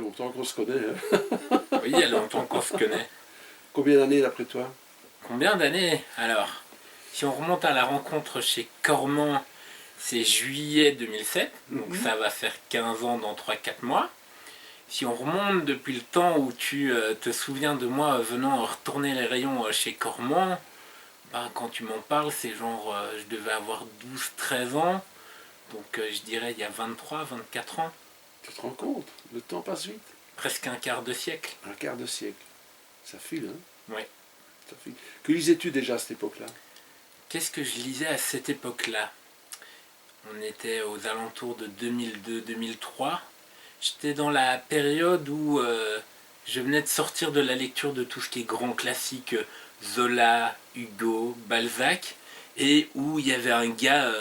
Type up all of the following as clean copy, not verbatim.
longtemps qu'on se connaît. Hein. Oui, il y a longtemps qu'on se connaît. Combien d'années d'après toi? Combien d'années? Alors, si on remonte à la rencontre chez Cormand, c'est juillet 2007, donc ça va faire 15 ans dans 3-4 mois. Si on remonte depuis le temps où tu te souviens de moi venant retourner les rayons chez Cormand, ben, quand tu m'en parles, c'est genre, je devais avoir 12-13 ans, donc je dirais il y a 23-24 ans, Tu te rends compte? Le temps passe vite. presque un quart de siècle. Un quart de siècle. Ça file, hein? Ouais. Ça file. Que lisais-tu déjà à cette époque-là? Qu'est-ce que je lisais à cette époque-là? On était aux alentours de 2002-2003. J'étais dans la période où je venais de sortir de la lecture de tout ce qui est grand classique, Zola, Hugo, Balzac, et où il y avait un gars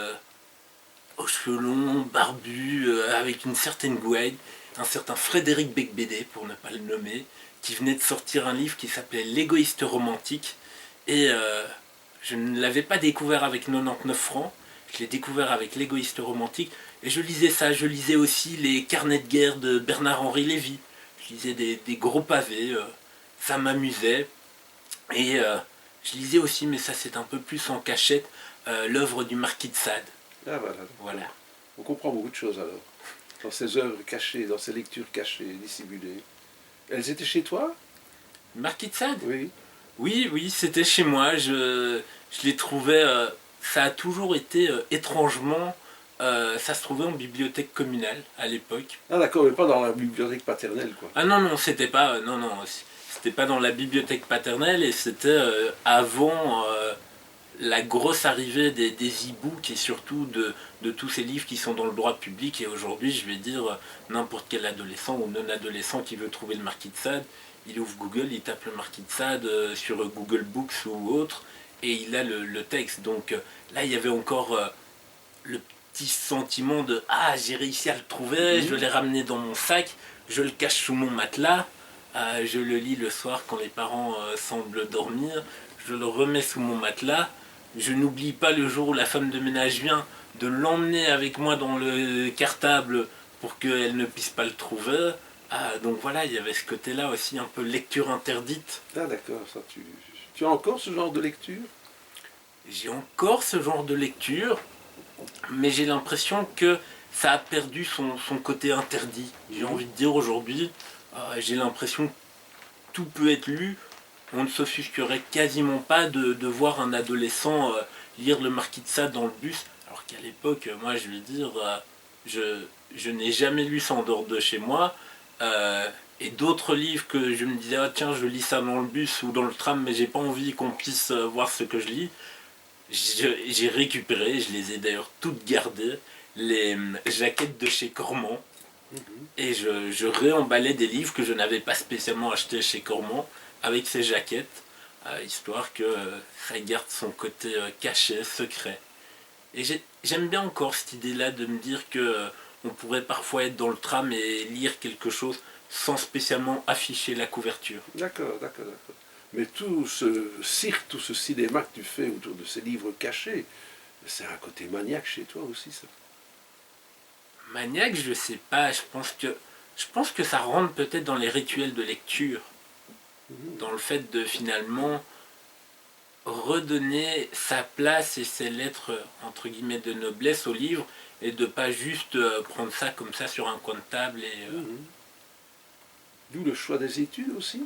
aux cheveux longs, barbu, avec une certaine gouaille, un certain Frédéric Becbédé, pour ne pas le nommer, qui venait de sortir un livre qui s'appelait L'égoïste romantique, et je ne l'avais pas découvert avec 99 francs, je l'ai découvert avec L'égoïste romantique, et je lisais ça, je lisais aussi les carnets de guerre de Bernard-Henri Lévy, je lisais des gros pavés, ça m'amusait, et je lisais aussi, mais ça c'est un peu plus en cachette, l'œuvre du Marquis de Sade. Ah voilà. Voilà. On comprend beaucoup de choses alors. Dans ces œuvres cachées, dans ces lectures cachées, dissimulées. Elles étaient chez toi? Marquis de Sade? Oui. Oui, c'était chez moi, je les trouvais, ça a toujours été étrangement, ça se trouvait en bibliothèque communale à l'époque. Ah d'accord, mais pas dans la bibliothèque paternelle, quoi. Ah non, c'était pas, non, c'était pas dans la bibliothèque paternelle et c'était avant la grosse arrivée des e-books et surtout de tous ces livres qui sont dans le droit public. Et aujourd'hui, je vais dire, n'importe quel adolescent ou non-adolescent qui veut trouver le Marquis de Sade, il ouvre Google, il tape le Marquis de Sade sur Google Books ou autre, et il a le texte. Donc là, il y avait encore le petit sentiment de « Ah, j'ai réussi à le trouver, je l'ai ramené dans mon sac, je le cache sous mon matelas, je le lis le soir quand les parents semblent dormir, je le remets sous mon matelas, je n'oublie pas le jour où la femme de ménage vient de l'emmener avec moi dans le cartable pour qu'elle ne puisse pas le trouver. » Donc voilà, il y avait ce côté-là aussi, un peu lecture interdite. Ah d'accord, ça tu as encore ce genre de lecture? J'ai encore ce genre de lecture, mais j'ai l'impression que ça a perdu son côté interdit. J'ai envie de dire aujourd'hui, j'ai l'impression que tout peut être lu. On ne s'offusquerait quasiment pas de voir un adolescent lire le Marquis de Sade dans le bus, alors qu'à l'époque, moi je vais dire, je n'ai jamais lu ça en dehors de chez moi. Et d'autres livres que je me disais, ah, tiens, je lis ça dans le bus ou dans le tram, mais j'ai pas envie qu'on puisse voir ce que je lis. J'ai récupéré, je les ai d'ailleurs toutes gardées, les jaquettes de chez Cormand. Et je réemballais des livres que je n'avais pas spécialement achetés chez Cormand avec ces jaquettes, histoire que ça garde son côté caché, secret. Et j'aime bien encore cette idée-là de me dire que on pourrait parfois être dans le tram et lire quelque chose sans spécialement afficher la couverture. D'accord. Mais tout ce cirque, tout ce cinéma que tu fais autour de ces livres cachés, c'est un côté maniaque chez toi aussi, ça. Maniaque, je sais pas, je pense que ça rentre peut-être dans les rituels de lecture, dans le fait de finalement redonner sa place et ses lettres entre guillemets de noblesse au livre et de pas juste prendre ça comme ça sur un coin de table et D'où le choix des études aussi.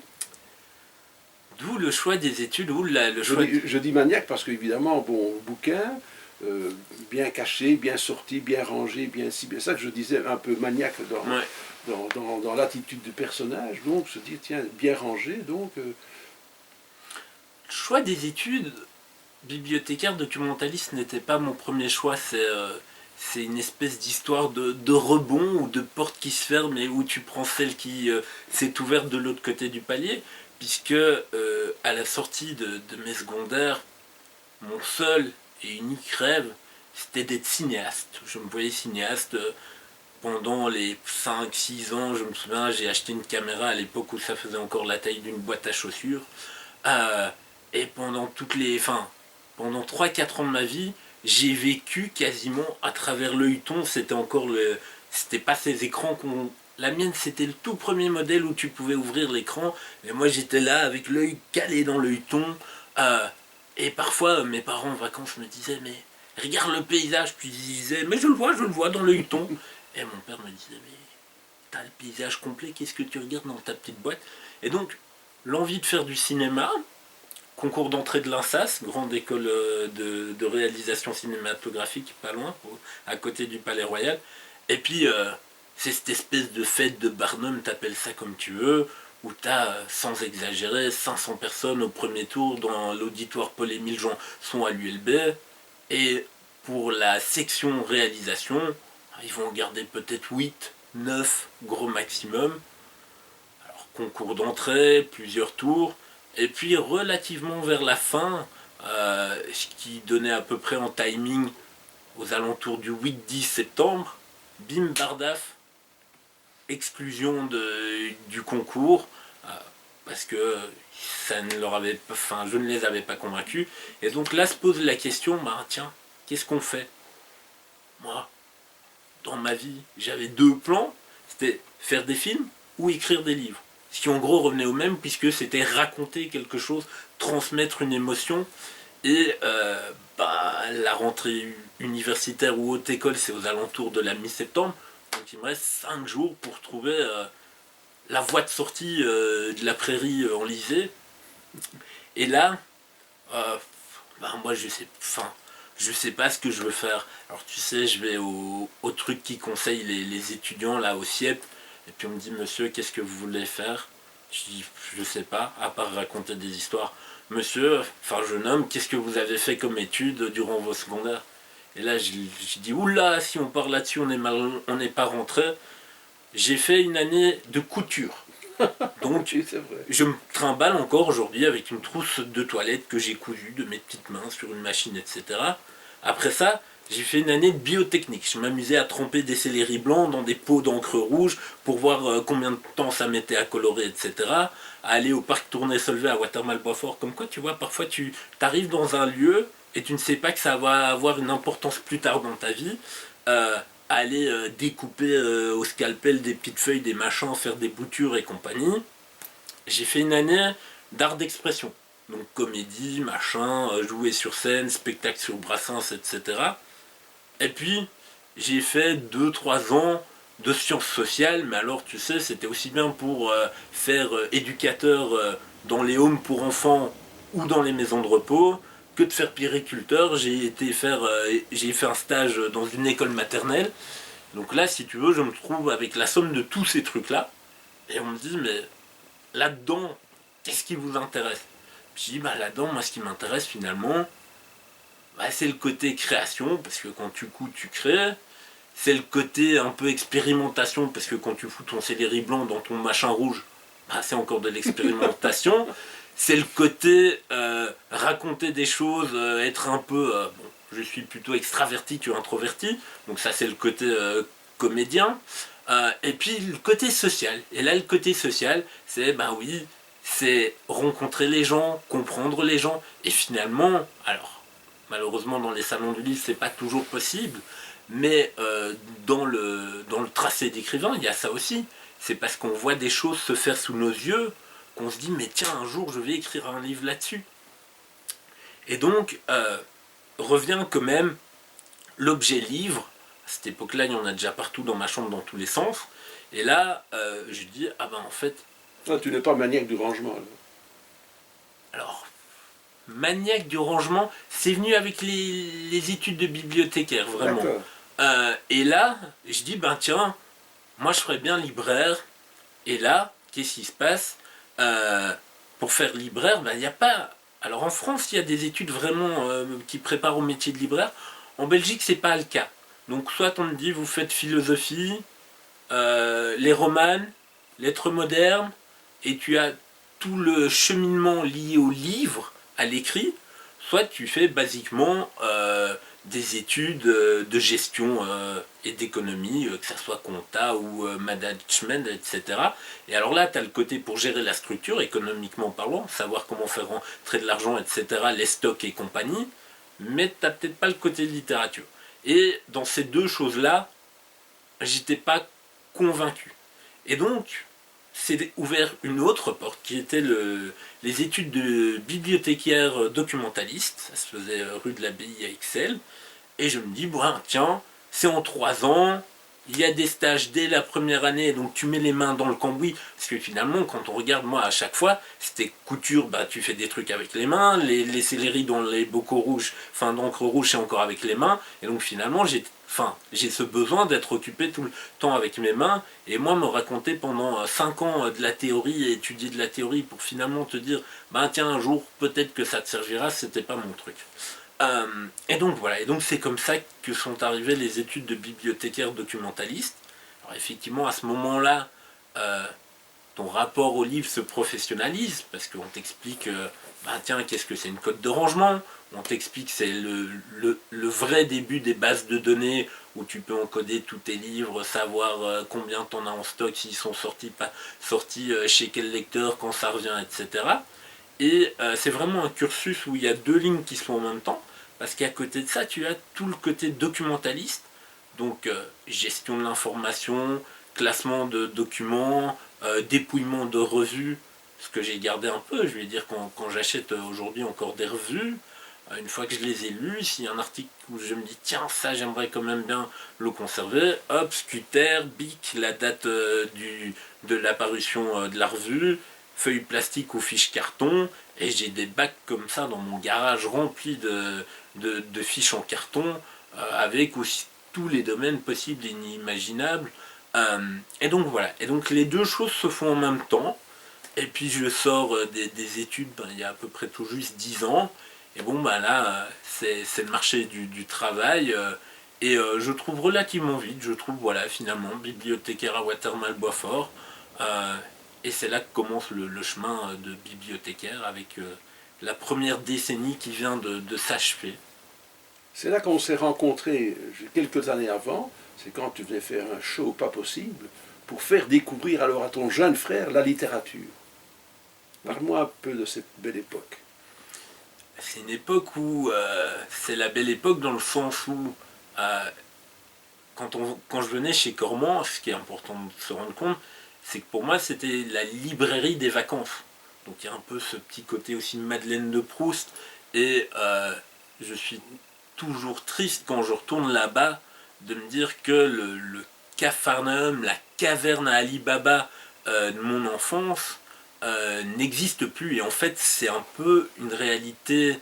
d'où le choix des études ou le choix Je dis maniaque parce qu'évidemment, bon, bouquin, bien caché, bien sorti, bien rangé, bien ci, bien ça, que je disais un peu maniaque dans l'attitude du personnage, donc se dire, tiens, bien rangé, donc... choix des études. Bibliothécaire documentaliste n'était pas mon premier choix, c'est une espèce d'histoire de rebond ou de porte qui se ferme et où tu prends celle qui s'est ouverte de l'autre côté du palier, puisque à la sortie de mes secondaires, mon seul et unique rêve, c'était d'être cinéaste. Je me voyais cinéaste pendant les 5-6 ans, je me souviens, j'ai acheté une caméra à l'époque où ça faisait encore la taille d'une boîte à chaussures, et pendant pendant 3-4 ans de ma vie, j'ai vécu quasiment à travers l'œilleton. C'était pas ces écrans qu'ont La mienne, c'était le tout premier modèle où tu pouvais ouvrir l'écran. Et moi, j'étais là avec l'œil calé dans l'œilleton. Et parfois, mes parents en vacances me disaient, mais regarde le paysage. Puis ils disaient, mais je le vois dans l'œilleton. Et mon père me disait, mais t'as le paysage complet, qu'est-ce que tu regardes dans ta petite boîte? Et donc, l'envie de faire du cinéma, concours d'entrée de l'INSAS, grande école de réalisation cinématographique, pas loin, à côté du Palais Royal. Et puis, c'est cette espèce de fête de Barnum, t'appelles ça comme tu veux, où t'as, sans exagérer, 500 personnes au premier tour dans l'auditoire Paul-Émile Janson à l'ULB. Et pour la section réalisation, ils vont en garder peut-être 8, 9, gros maximum. Alors, concours d'entrée, plusieurs tours. Et puis, relativement vers la fin, ce qui donnait à peu près en timing aux alentours du 8-10 septembre, bim bardaf, exclusion du concours, parce que ça ne leur avait pas, enfin, je ne les avais pas convaincus. Et donc là se pose la question, bah tiens, qu'est-ce qu'on fait? Moi, dans ma vie, j'avais deux plans, c'était faire des films ou écrire des livres. Ce qui en gros revenait au même, puisque c'était raconter quelque chose, transmettre une émotion. Et la rentrée universitaire ou haute école, c'est aux alentours de la mi-septembre. Donc il me reste 5 jours pour trouver la voie de sortie de la prairie enlisée. Et là, moi je sais pas ce que je veux faire. Alors tu sais, je vais au truc qui conseille les étudiants là au CIEP. Et puis on me dit, monsieur, qu'est-ce que vous voulez faire? Je dis, je sais pas, à part raconter des histoires. Monsieur, enfin jeune homme, qu'est-ce que vous avez fait comme études durant vos secondaires? Et là, je dis, oula, si on part là-dessus, on n'est pas rentré. J'ai fait une année de couture. Donc, je me trimballe encore aujourd'hui avec une trousse de toilette que j'ai cousue de mes petites mains sur une machine, etc. Après ça, j'ai fait une année de biotechnique. Je m'amusais à tremper des céleri blancs dans des pots d'encre rouge pour voir combien de temps ça mettait à colorer, etc. À aller au parc Tournai-Solvay à Watermal-Boisfort. Comme quoi, tu vois, parfois tu arrives dans un lieu et tu ne sais pas que ça va avoir une importance plus tard dans ta vie. Aller découper au scalpel des petites feuilles, des machins, faire des boutures et compagnie. J'ai fait une année d'art d'expression. Donc comédie, machin, jouer sur scène, spectacle sur Brassens, etc. Et puis, j'ai fait 2-3 ans de sciences sociales, mais alors tu sais, c'était aussi bien pour faire éducateur dans les homes pour enfants ou dans les maisons de repos, que de faire périculteur. J'ai fait un stage dans une école maternelle. Donc là, si tu veux, je me trouve avec la somme de tous ces trucs-là. Et on me dit, mais là-dedans, qu'est-ce qui vous intéresse? Puis je dis, là-dedans, moi, ce qui m'intéresse finalement, c'est le côté création, parce que quand tu couds, tu crées. C'est le côté un peu expérimentation, parce que quand tu fous ton céleri blanc dans ton machin rouge, c'est encore de l'expérimentation. C'est le côté raconter des choses, être un peu... je suis plutôt extraverti que introverti, donc ça c'est le côté comédien. Et puis le côté social. Et là le côté social, c'est oui, c'est rencontrer les gens, comprendre les gens. Et finalement, alors malheureusement dans les salons du livre c'est pas toujours possible, mais dans le tracé d'écrivain il y a ça aussi. C'est parce qu'on voit des choses se faire sous nos yeux qu'on se dit mais tiens un jour je vais écrire un livre là-dessus. Et donc revient quand même l'objet livre. À cette époque-là il y en a déjà partout dans ma chambre dans tous les sens. Et là je dis en fait... Ah, tu n'es pas maniaque du rangement alors. Alors maniaque du rangement, c'est venu avec les études de bibliothécaire vraiment. Et là je dis tiens, moi je ferais bien libraire. Et là qu'est-ce qui se passe? Pour faire libraire, il n'y a pas... Alors en France, il y a des études vraiment qui préparent au métier de libraire. En Belgique, c'est pas le cas. Donc soit on me dit, vous faites philosophie, les romanes, lettres modernes, et tu as tout le cheminement lié au livre, à l'écrit, soit tu fais basiquement des études de gestion et d'économie, que ce soit compta ou management, etc. Et alors là, tu as le côté pour gérer la structure, économiquement parlant, savoir comment faire rentrer de l'argent, etc., les stocks et compagnie, mais tu n'as peut-être pas le côté de littérature. Et dans ces deux choses-là, j'étais pas convaincu. Et donc, c'est ouvert une autre porte qui était les études de bibliothécaire documentaliste. Ça se faisait rue de l'Abbaye à Excel. Et je me dis, bon, tiens, c'est en 3 ans, il y a des stages dès la première année, donc tu mets les mains dans le cambouis. Parce que finalement, quand on regarde, moi, à chaque fois, c'était couture, bah, tu fais des trucs avec les mains, les céleris dans les bocaux rouges, enfin d'encre rouge, c'est encore avec les mains. Et donc finalement, j'ai ce besoin d'être occupé tout le temps avec mes mains. Et moi, me raconter pendant 5 ans de la théorie et étudier de la théorie pour finalement te dire, bah tiens, un jour, peut-être que ça te servira, c'était pas mon truc. Et donc voilà, et donc c'est comme ça que sont arrivées les études de bibliothécaire documentaliste. Alors effectivement, à ce moment-là, ton rapport au livre se professionnalise, parce qu'on t'explique, bah tiens, qu'est-ce que c'est une cote de rangement, on t'explique que c'est le vrai début des bases de données, où tu peux encoder tous tes livres, savoir combien t'en as en stock, s'ils sont sortis, pas sortis, chez quel lecteur, quand ça revient, etc. Et c'est vraiment un cursus où il y a 2 lignes qui sont en même temps, parce qu'à côté de ça, tu as tout le côté documentaliste, donc gestion de l'information, classement de documents, dépouillement de revues, ce que j'ai gardé un peu. Je vais dire quand j'achète aujourd'hui encore des revues, une fois que je les ai lues, s'il y a un article où je me dis tiens, ça j'aimerais quand même bien le conserver, hop, scuter, bic, la date de l'apparition de la revue, feuilles plastiques ou fiches carton, et j'ai des bacs comme ça dans mon garage remplis de fiches en carton, avec aussi tous les domaines possibles et inimaginables. Et donc voilà, et donc les deux choses se font en même temps, et puis je sors des études il y a à peu près tout juste 10 ans, et bon ben là c'est le marché du travail, et je trouve relativement vite, je trouve voilà finalement bibliothécaire à Watermal-Boisfort, et c'est là que commence le chemin de bibliothécaire avec la première décennie qui vient de s'achever. C'est là qu'on s'est rencontrés quelques années avant, c'est quand tu venais faire un show pas possible, pour faire découvrir alors à ton jeune frère la littérature. Parle-moi un peu de cette belle époque. C'est une époque où c'est la belle époque dans le sens où quand je venais chez Cormand, ce qui est important de se rendre compte, c'est que pour moi c'était la librairie des vacances. Donc il y a un peu ce petit côté aussi Madeleine de Proust, et je suis toujours triste quand je retourne là-bas de me dire que le Capharnaüm, la caverne à Ali Baba de mon enfance n'existe plus. Et en fait, c'est un peu une réalité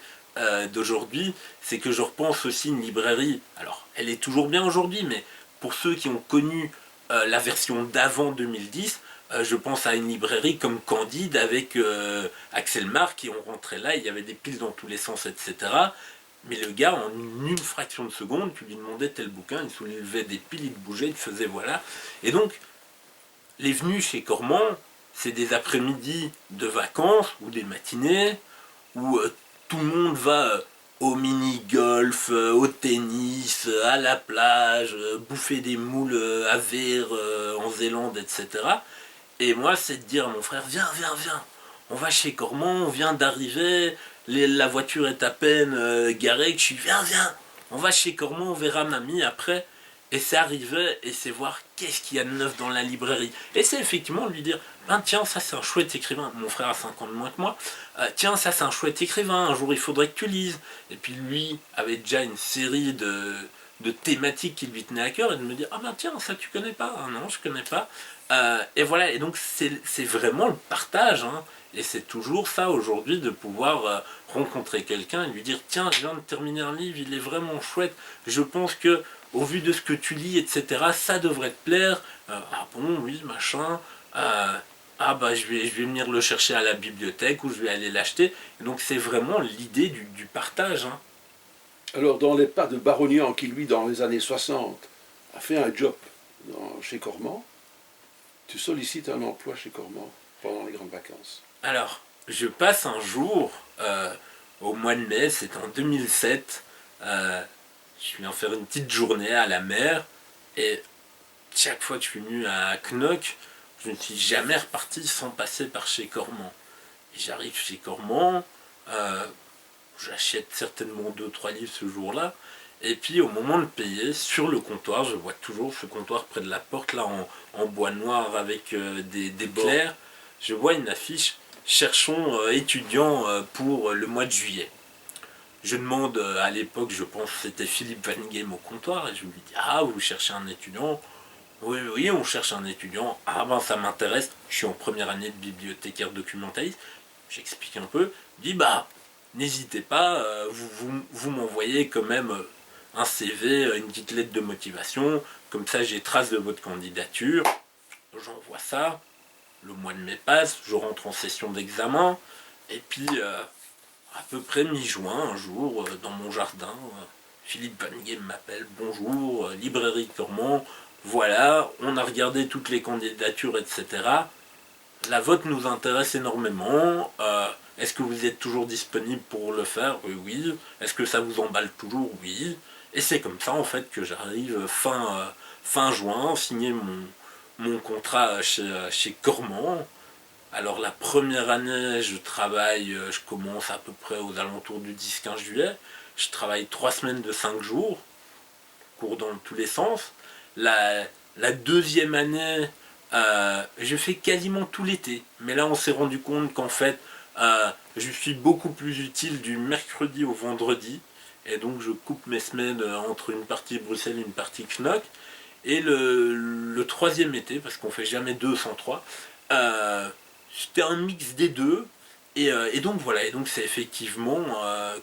d'aujourd'hui. C'est que je repense aussi une librairie. Alors, elle est toujours bien aujourd'hui, mais pour ceux qui ont connu la version d'avant 2010, je pense à une librairie comme Candide avec Axel Marc, qui ont rentré là, il y avait des piles dans tous les sens, etc. Mais le gars, en une fraction de seconde, tu lui demandais tel bouquin, il soulevait des piles, il bougeait, il faisait voilà. Et donc, les venues chez Cormand, c'est des après-midi de vacances ou des matinées où tout le monde va au mini-golf, au tennis, à la plage, bouffer des moules à verre en Zélande, etc. Et moi, c'est de dire à mon frère, viens, viens, viens, on va chez Cormand, on vient d'arriver, la voiture est à peine garée, que je suis, viens, viens, on va chez Cormand, on verra mamie après. Et c'est arriver et c'est voir qu'est-ce qu'il y a de neuf dans la librairie. Et c'est effectivement lui dire, ben tiens, ça c'est un chouette écrivain, mon frère a 5 ans de moins que moi, tiens, ça c'est un chouette écrivain, un jour il faudrait que tu lises. Et puis lui avait déjà une série de thématiques qui lui tenaient à cœur, et de me dire, ah ben tiens, ça tu connais pas, ah non, je connais pas. Et voilà, et donc c'est vraiment le partage, hein. Et c'est toujours ça aujourd'hui de pouvoir rencontrer quelqu'un et lui dire, tiens, je viens de terminer un livre, il est vraiment chouette, je pense que au vu de ce que tu lis, etc., ça devrait te plaire. Ah bon, oui, machin. Ah bah je vais venir le chercher à la bibliothèque ou je vais aller l'acheter. Et donc c'est vraiment l'idée du partage, hein. Alors dans les pas de Barognan, qui lui dans les années 60 a fait un job chez Cormand, tu sollicites un emploi chez Cormand pendant les grandes vacances. Alors, je passe un jour au mois de mai, c'est en 2007. Je viens faire une petite journée à la mer, et chaque fois que je suis venu à Knock, je ne suis jamais reparti sans passer par chez Cormand. Et j'arrive chez Cormand, j'achète certainement 2-3 livres ce jour-là, Et puis au moment de payer, sur le comptoir, je vois toujours ce comptoir près de la porte, là en bois noir avec des clairs, je vois une affiche cherchons étudiants pour le mois de juillet. Je demande à l'époque, je pense que c'était Philippe Van Game au comptoir, et je lui dis ah, vous cherchez un étudiant? Oui, oui, on cherche un étudiant. Ah ben ça m'intéresse, je suis en première année de bibliothécaire documentaliste. J'explique un peu, je dis bah n'hésitez pas, vous m'envoyez quand même un CV, une petite lettre de motivation, comme ça j'ai trace de votre candidature. J'envoie ça, le mois de mai passe, je rentre en session d'examen, et puis à peu près mi-juin, un jour, dans mon jardin, Philippe Van Game m'appelle, bonjour, librairie Cormand, voilà, on a regardé toutes les candidatures, etc. La vôtre nous intéresse énormément. Est-ce que vous êtes toujours disponible pour le faire? Oui. Est-ce que ça vous emballe toujours? Oui. Et c'est comme ça en fait que j'arrive fin juin, signer mon contrat chez Cormand. Alors la première année, je travaille, je commence à peu près aux alentours du 10-15 juillet. Je travaille 3 semaines de 5 jours, cours dans tous les sens. La deuxième année, je fais quasiment tout l'été. Mais là, on s'est rendu compte qu'en fait, je suis beaucoup plus utile du mercredi au vendredi. Et donc, je coupe mes semaines entre une partie Bruxelles et une partie Knock. Et le troisième été, parce qu'on fait jamais deux sans trois, c'était un mix des deux. Et donc voilà, et donc c'est effectivement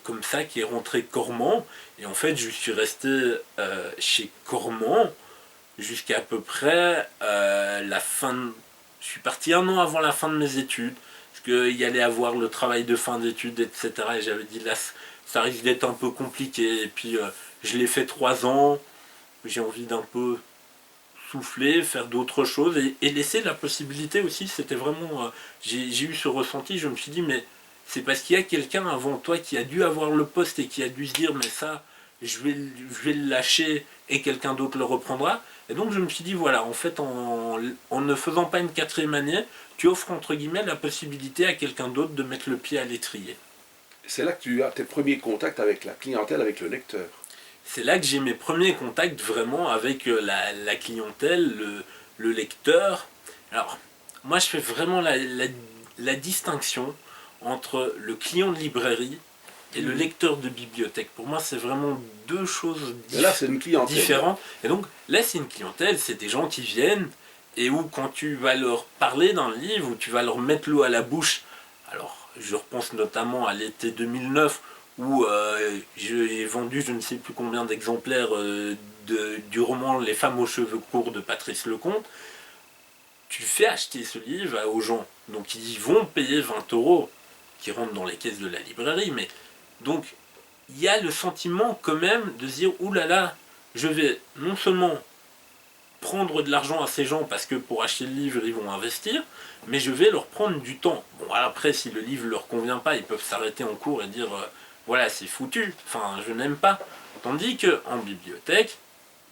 comme ça qu'est rentré Cormand. Et en fait, je suis resté chez Cormand jusqu'à peu près la fin. Je suis parti un an avant la fin de mes études, parce qu'il y allait avoir le travail de fin d'études, etc. Et j'avais dit là, ça risque d'être un peu compliqué. Et puis je l'ai fait 3 ans. J'ai envie d'un peu souffler, faire d'autres choses et laisser la possibilité aussi. C'était vraiment. J'ai eu ce ressenti, je me suis dit, mais c'est parce qu'il y a quelqu'un avant toi qui a dû avoir le poste et qui a dû se dire, mais ça, je vais le lâcher et quelqu'un d'autre le reprendra. Et donc je me suis dit, voilà, en fait, en ne faisant pas une quatrième année, tu offres entre guillemets la possibilité à quelqu'un d'autre de mettre le pied à l'étrier. C'est là que tu as tes premiers contacts avec la clientèle, avec le lecteur. C'est là que j'ai mes premiers contacts vraiment avec la clientèle, le lecteur. Alors, moi je fais vraiment la distinction entre le client de librairie et le lecteur de bibliothèque. Pour moi, c'est vraiment deux choses là, c'est une clientèle différentes. Et donc, là, c'est une clientèle, c'est des gens qui viennent et où, quand tu vas leur parler d'un livre, où tu vas leur mettre l'eau à la bouche, alors, je repense notamment à l'été 2009, où j'ai vendu je ne sais plus combien d'exemplaires du roman Les femmes aux cheveux courts de Patrice Lecomte. Tu fais acheter ce livre aux gens, donc ils vont payer 20 euros qui rentrent dans les caisses de la librairie, mais donc il y a le sentiment quand même de se dire oulala, je vais non seulement prendre de l'argent à ces gens parce que pour acheter le livre ils vont investir, mais je vais leur prendre du temps. Bon, après si le livre leur convient pas, ils peuvent s'arrêter en cours et dire voilà, c'est foutu, enfin je n'aime pas. Tandis que en bibliothèque,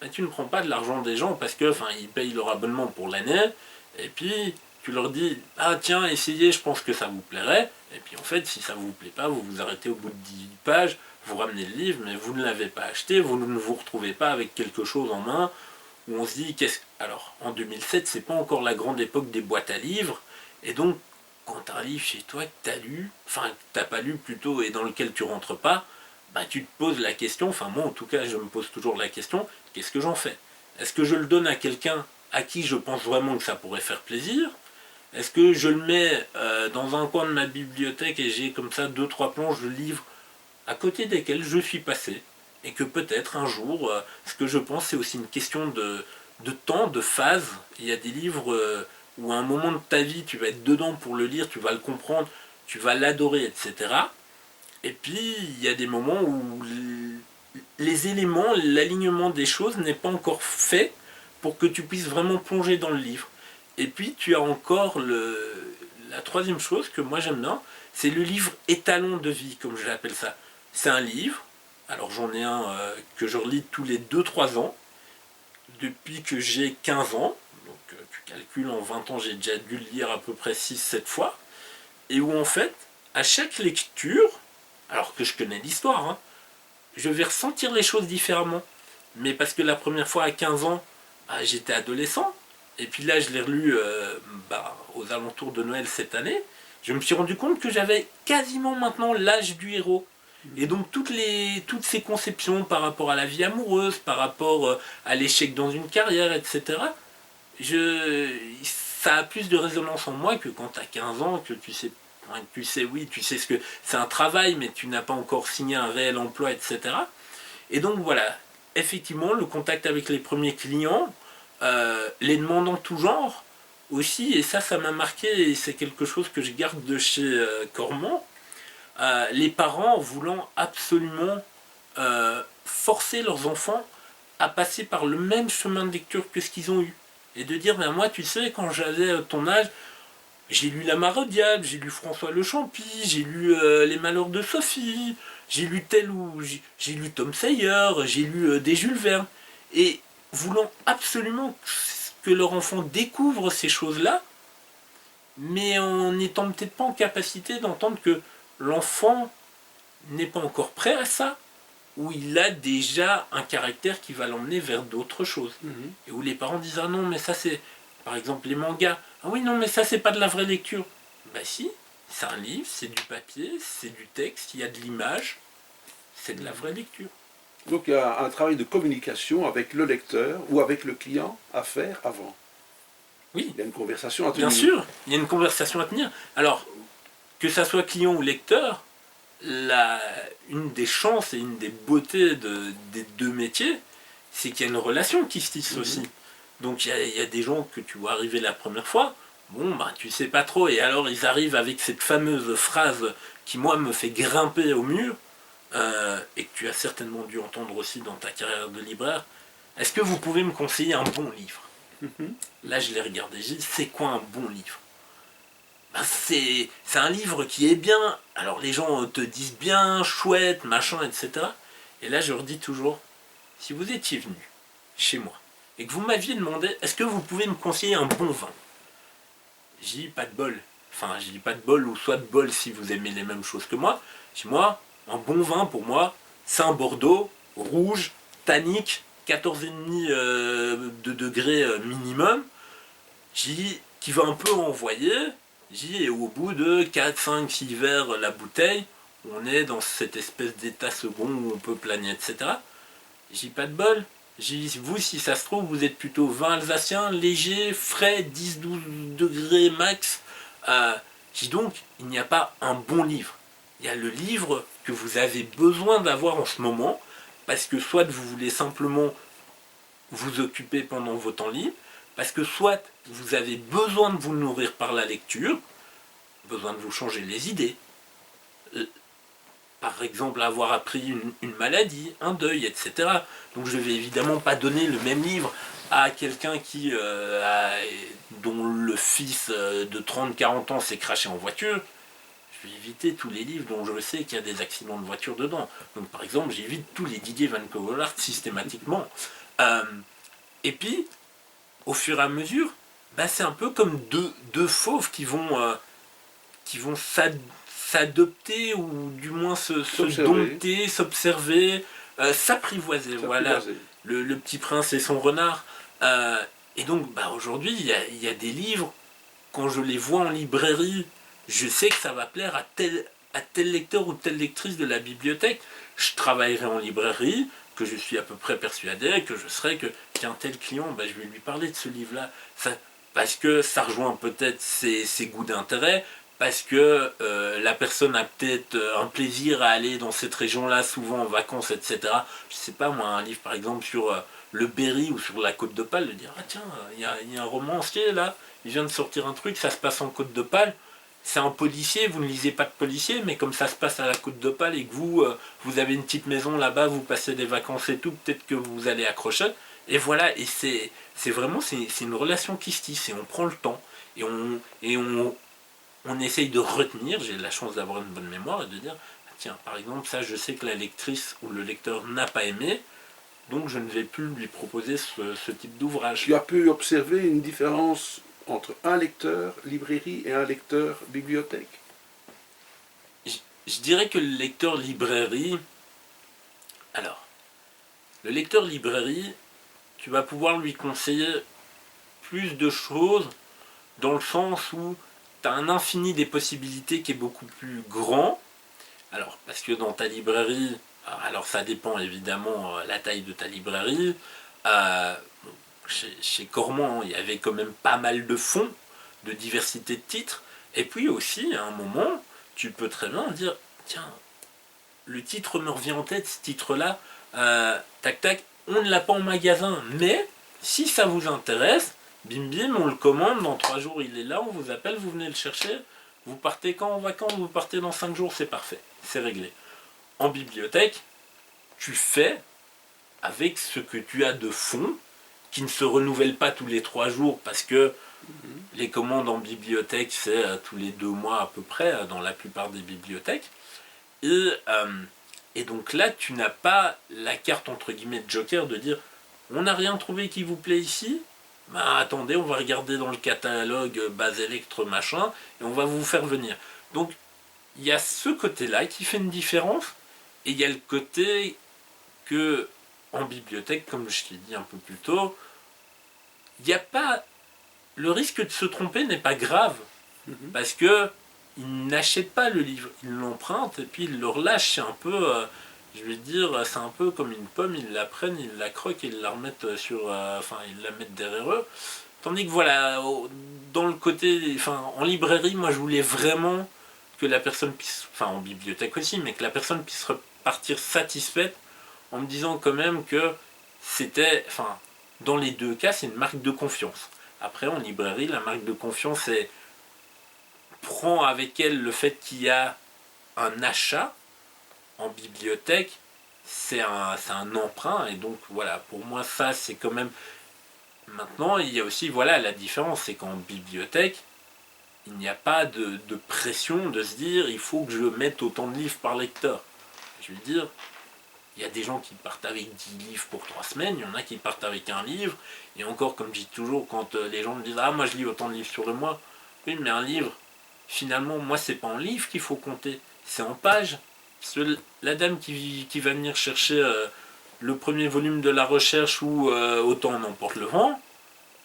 ben, tu ne prends pas de l'argent des gens parce que ils payent leur abonnement pour l'année, et puis tu leur dis ah tiens, essayez, je pense que ça vous plairait, et puis en fait si ça vous plaît pas, vous vous arrêtez au bout de 10 pages, vous ramenez le livre, mais vous ne l'avez pas acheté, vous ne vous retrouvez pas avec quelque chose en main où on se dit qu'est-ce. Alors en 2007, c'est pas encore la grande époque des boîtes à livres, et donc quand tu arrives chez toi, que tu as lu, enfin que tu n'as pas lu plutôt et dans lequel tu rentres pas, bah, tu te poses la question, enfin moi en tout cas je me pose toujours la question, qu'est-ce que j'en fais? Est-ce que je le donne à quelqu'un à qui je pense vraiment que ça pourrait faire plaisir? Est-ce que je le mets dans un coin de ma bibliothèque et j'ai comme ça 2-3 planches de livres à côté desquels je suis passé et que peut-être un jour, ce que je pense c'est aussi une question de temps, de phase. Il y a des livres où à un moment de ta vie tu vas être dedans pour le lire, tu vas le comprendre, tu vas l'adorer, etc. Et puis il y a des moments où les éléments, l'alignement des choses n'est pas encore fait pour que tu puisses vraiment plonger dans le livre. Et puis tu as encore la troisième chose que moi j'aime bien, c'est le livre étalon de vie, comme je l'appelle ça. C'est un livre, alors j'en ai un que je relis tous les 2-3 ans, depuis que j'ai 15 ans, donc tu calcules en 20 ans j'ai déjà dû le lire à peu près 6-7 fois, et où en fait, à chaque lecture, alors que je connais l'histoire, hein, je vais ressentir les choses différemment. Mais parce que la première fois à 15 ans, j'étais adolescent. Et puis là, je l'ai relu aux alentours de Noël cette année. Je me suis rendu compte que j'avais quasiment maintenant l'âge du héros. Et donc toutes ces conceptions par rapport à la vie amoureuse, par rapport à l'échec dans une carrière, etc., ça a plus de résonance en moi que quand tu as 15 ans, que tu sais ce que c'est un travail, mais tu n'as pas encore signé un réel emploi, etc. Et donc voilà, effectivement, le contact avec les premiers clients, les demandes en tout genre aussi, et ça m'a marqué, et c'est quelque chose que je garde de chez Cormon, les parents voulant absolument forcer leurs enfants à passer par le même chemin de lecture que ce qu'ils ont eu. Et de dire, ben moi, tu sais, quand j'avais ton âge, j'ai lu La Marodiade, j'ai lu François Le Champy, j'ai lu Les Malheurs de Sophie, j'ai lu j'ai lu Tom Sawyer, j'ai lu des Jules Verne. Et voulant absolument que leur enfant découvre ces choses-là, mais en n'étant peut-être pas en capacité d'entendre que l'enfant n'est pas encore prêt à ça, où il a déjà un caractère qui va l'emmener vers d'autres choses. Et où les parents disent, ah non, mais ça c'est, par exemple, les mangas. Ah oui, non, mais ça c'est pas de la vraie lecture. Bah si, c'est un livre, c'est du papier, c'est du texte, il y a de l'image, c'est de la vraie lecture. Donc il y a un travail de communication avec le lecteur ou avec le client à faire avant. Oui. Il y a une conversation à tenir. Bien sûr, il y a une conversation à tenir. Alors, que ça soit client ou lecteur, une des chances et une des beautés des deux métiers, c'est qu'il y a une relation qui se tisse aussi. Donc il y a des gens que tu vois arriver la première fois, bon ben tu sais pas trop, et alors ils arrivent avec cette fameuse phrase qui moi me fait grimper au mur, et que tu as certainement dû entendre aussi dans ta carrière de libraire. Est-ce que vous pouvez me conseiller un bon livre? Là je l'ai regardé, j'ai dit c'est quoi un bon livre? Ben, c'est un livre qui est bien, alors les gens te disent bien, chouette, machin, etc. Et là je leur dis toujours, si vous étiez venu chez moi et que vous m'aviez demandé, est-ce que vous pouvez me conseiller un bon vin? J'ai dit pas de bol. Enfin, j'ai dit pas de bol, ou soit de bol si vous aimez les mêmes choses que moi. Chez moi, un bon vin pour moi, c'est un Bordeaux, rouge, tannique, 14,5 de degrés minimum. J'ai dit, qui va un peu envoyer. J'ai dit, et au bout de 4, 5, 6 verres la bouteille, on est dans cette espèce d'état second où on peut planer, etc. J'ai pas de bol. Vous, si ça se trouve, vous êtes plutôt vin alsacien, léger, frais, 10-12 degrés max. Donc, il n'y a pas un bon livre. Il y a le livre que vous avez besoin d'avoir en ce moment, parce que soit vous voulez simplement vous occuper pendant vos temps libres, parce que soit vous avez besoin de vous nourrir par la lecture, besoin de vous changer les idées, par exemple avoir appris une maladie, un deuil, etc. Donc je ne vais évidemment pas donner le même livre à quelqu'un dont le fils de 30-40 ans s'est crashé en voiture. Je vais éviter tous les livres dont je sais qu'il y a des accidents de voiture dedans. Donc par exemple, j'évite tous les Didier Van Cauwelaert systématiquement. Et puis, au fur et à mesure, c'est un peu comme deux fauves qui vont s'adopter, ou du moins se dompter, s'observer, s'apprivoiser. Voilà, le petit prince et son renard. Et donc aujourd'hui, il y a des livres, quand je les vois en librairie, je sais que ça va plaire à tel lecteur ou telle lectrice de la bibliothèque. Je travaillerai en librairie, que je suis à peu près persuadé, que je serai qu'un tel client, je vais lui parler de ce livre-là. Parce que ça rejoint peut-être ses goûts d'intérêt, parce que la personne a peut-être un plaisir à aller dans cette région-là, souvent en vacances, etc. Je sais pas, moi, un livre par exemple sur le Berry ou sur la Côte d'Opale, de dire, ah tiens, il y a un romancier là, il vient de sortir un truc, ça se passe en Côte d'Opale, c'est un policier, vous ne lisez pas de policier, mais comme ça se passe à la Côte d'Opale et que vous avez une petite maison là-bas, vous passez des vacances et tout, peut-être que vous allez accrocher. Et voilà, et c'est vraiment, c'est une relation qui se tisse, et on prend le temps, et on essaye de retenir. J'ai la chance d'avoir une bonne mémoire et de dire, tiens, par exemple, ça je sais que la lectrice ou le lecteur n'a pas aimé, donc je ne vais plus lui proposer ce type d'ouvrage. Tu as pu observer une différence entre un lecteur librairie et un lecteur bibliothèque? Je dirais que le lecteur librairie Alors, le lecteur librairie, tu vas pouvoir lui conseiller plus de choses dans le sens où tu as un infini des possibilités qui est beaucoup plus grand. Alors, parce que dans ta librairie, alors ça dépend évidemment la taille de ta librairie. Euh, chez Cormand, il y avait quand même pas mal de fonds, de diversité de titres. Et puis aussi, à un moment, tu peux très bien dire, tiens, le titre me revient en tête, ce titre-là, tac tac, on ne l'a pas en magasin, mais si ça vous intéresse, bim bim, on le commande, dans 3 jours il est là, on vous appelle, vous venez le chercher, vous partez quand en vacances, vous partez dans 5 jours, c'est parfait, c'est réglé. En bibliothèque, tu fais avec ce que tu as de fonds, qui ne se renouvellent pas tous les 3 jours, parce que les commandes en bibliothèque, c'est tous les 2 mois à peu près, dans la plupart des bibliothèques. Et donc là, tu n'as pas la carte entre guillemets de joker de dire on n'a rien trouvé qui vous plaît ici, bah attendez, on va regarder dans le catalogue base électre machin et on va vous faire venir. Donc il y a ce côté-là qui fait une différence et il y a le côté que en bibliothèque, comme je t'ai dit un peu plus tôt, il n'y a pas le risque de se tromper n'est pas grave parce que ils n'achètent pas le livre, ils l'empruntent et puis ils le relâchent. C'est un peu, je vais dire, c'est un peu comme une pomme, ils la prennent, ils la croquent et ils la remettent sur, enfin ils la mettent derrière eux. Tandis que voilà, dans le côté, enfin en librairie, moi je voulais vraiment que la personne puisse, enfin en bibliothèque aussi, mais que la personne puisse repartir satisfaite en me disant quand même que c'était, enfin dans les deux cas, c'est une marque de confiance. Après en librairie, la marque de confiance est prend avec elle le fait qu'il y a un achat. En bibliothèque, c'est un emprunt, et donc voilà, pour moi ça c'est quand même... Maintenant il y a aussi, voilà, la différence, c'est qu'en bibliothèque, il n'y a pas de pression de se dire il faut que je mette autant de livres par lecteur. Je veux dire, il y a des gens qui partent avec 10 livres pour 3 semaines, il y en a qui partent avec un livre, et encore comme je dis toujours, quand les gens me disent ah moi je lis autant de livres sur le mois, oui mais un livre, finalement, moi, c'est pas en livre qu'il faut compter, c'est en pages. La dame qui va venir chercher le premier volume de la recherche ou Autant n'emporte le vent,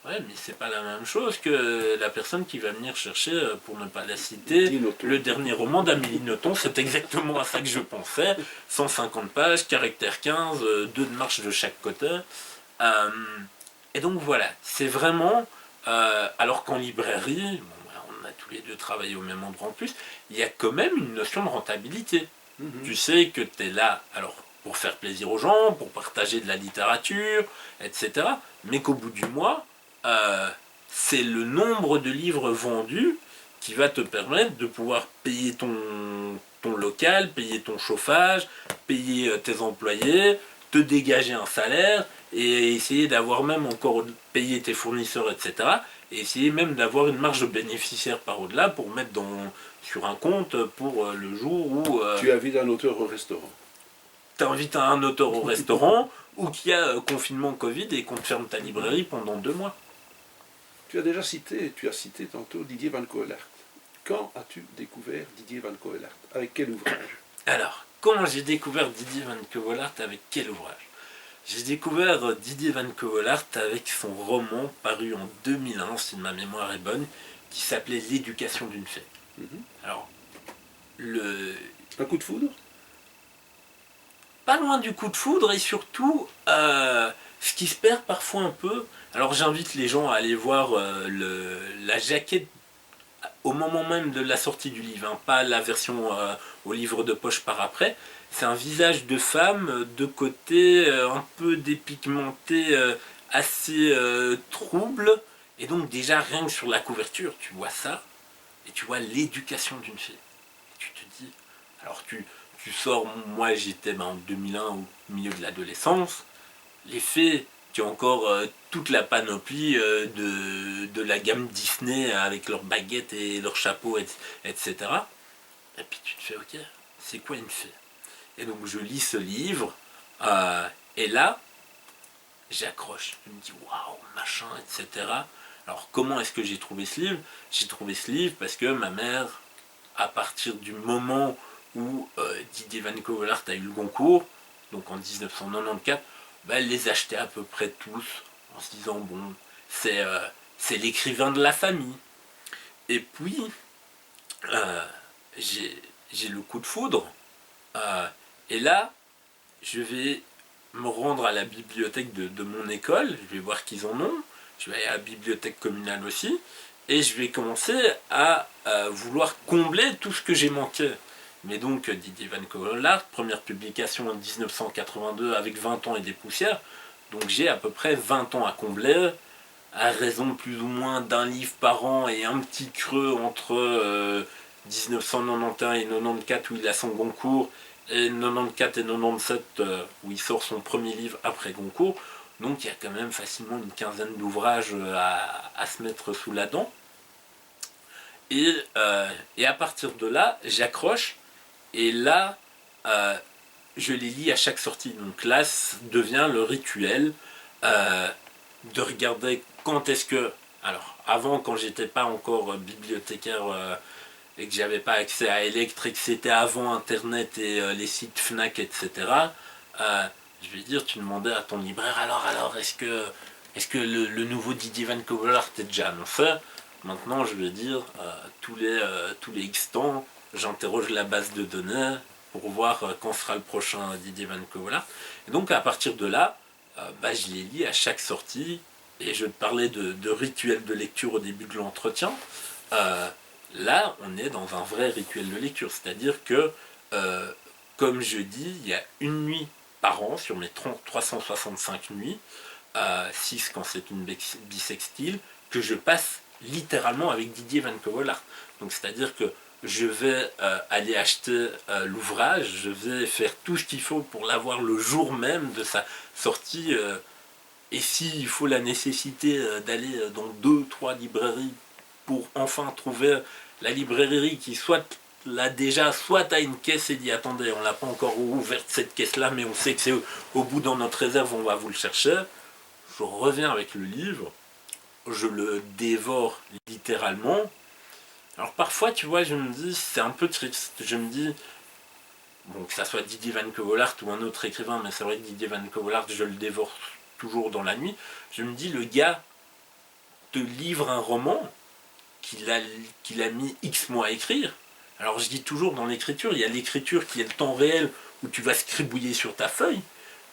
ouais, mais c'est pas la même chose que la personne qui va venir chercher, pour ne pas la citer, le dernier roman d'Amélie Nothomb. C'est exactement à ça que je pensais. 150 pages, caractère 15, 2 de marche de chaque côté. Et donc voilà, c'est vraiment... alors qu'en librairie, on a tous les deux travaillé au même endroit en plus, il y a quand même une notion de rentabilité. Tu sais que tu es là, alors pour faire plaisir aux gens, pour partager de la littérature, etc. Mais qu'au bout du mois, c'est le nombre de livres vendus qui va te permettre de pouvoir payer ton local, payer ton chauffage, payer tes employés, te dégager un salaire et essayer d'avoir même encore payé tes fournisseurs, etc. Et essayer même d'avoir une marge de bénéficiaire par au-delà pour mettre sur un compte pour le jour où... Tu invites un auteur au restaurant. Tu invites un auteur au restaurant ou qu'il y a confinement Covid et qu'on te ferme ta librairie pendant 2 mois. Tu as cité tantôt Didier Van Coelaert. Quand as-tu découvert Didier Van Coelaert? Avec quel ouvrage? Alors, comment j'ai découvert Didier Van Coelaert? Avec quel ouvrage? J'ai découvert Didier Van Coelaert avec son roman paru en 2001, si ma mémoire est bonne, qui s'appelait L'éducation d'une fée. Alors, Un coup de foudre? Pas loin du coup de foudre, et surtout, ce qui se perd parfois un peu. Alors j'invite les gens à aller voir la jaquette au moment même de la sortie du livre, hein, pas la version au livre de poche par après. C'est un visage de femme de côté un peu dépigmenté, assez trouble, et donc déjà rien que sur la couverture, tu vois ça, et tu vois l'éducation d'une fille. Et tu te dis, alors tu sors, moi j'étais en 2001 au milieu de l'adolescence, les fées, tu as encore toute la panoplie de la gamme Disney avec leurs baguettes et leurs chapeaux, etc. Et puis tu te fais, ok, c'est quoi une fée? Et donc je lis ce livre, et là, j'accroche. Je me dis, waouh, machin, etc. Alors comment est-ce que j'ai trouvé ce livre? J'ai trouvé ce livre parce que ma mère, à partir du moment où Didier Van Coelaert a eu le Goncourt, donc en 1994, elle les achetait à peu près tous, en se disant, bon, c'est l'écrivain de la famille. Et puis, j'ai le coup de foudre, et là, je vais me rendre à la bibliothèque de mon école, je vais voir qu'ils en ont, je vais aller à la bibliothèque communale aussi, et je vais commencer à vouloir combler tout ce que j'ai manqué. Mais donc Didier Van Cauwelaert, première publication en 1982 avec 20 ans et des poussières, donc j'ai à peu près 20 ans à combler, à raison plus ou moins d'un livre par an et un petit creux entre 1991 et 94 où il a son Goncourt, et 94 et 97 où il sort son premier livre après Goncourt. Donc il y a quand même facilement une quinzaine d'ouvrages à se mettre sous la dent. Et à partir de là, j'accroche, et là, je les lis à chaque sortie. Donc là, ça devient le rituel de regarder quand est-ce que... Alors, avant, quand j'étais pas encore bibliothécaire et que j'avais pas accès à Electre, et que c'était avant Internet et les sites Fnac, etc., je vais dire, tu demandais à ton libraire, alors, est-ce que le nouveau Didier Van Cauwelaert est déjà annoncé? Maintenant, je vais dire, tous les X temps, j'interroge la base de données pour voir quand sera le prochain Didier Van Cauwelaert. Et donc, à partir de là, je les lis à chaque sortie, et je te parlais de rituel de lecture au début de l'entretien. Là, on est dans un vrai rituel de lecture, c'est-à-dire que, comme je dis, il y a une nuit par an sur mes 365 nuits, 6 quand c'est une bissextile, que je passe littéralement avec Didier Van Cauwelaert. Donc c'est-à-dire que je vais aller acheter l'ouvrage, je vais faire tout ce qu'il faut pour l'avoir le jour même de sa sortie, et s'il faut la nécessité d'aller dans 2-3 librairies pour enfin trouver la librairie qui soit là déjà, soit à une caisse et dit attendez, on l'a pas encore ouverte cette caisse là, mais on sait que c'est au bout dans notre réserve, on va vous le chercher. Je reviens avec le livre, je le dévore littéralement. Alors parfois, tu vois, je me dis, c'est un peu triste, je me dis, bon, que ça soit Didier Van Cauwelaert ou un autre écrivain, mais c'est vrai que Didier Van Cauwelaert, je le dévore toujours dans la nuit, je me dis, le gars te livre un roman qu'il a mis X mois à écrire. Alors je dis toujours, dans l'écriture, il y a l'écriture qui est le temps réel où tu vas scribouiller sur ta feuille,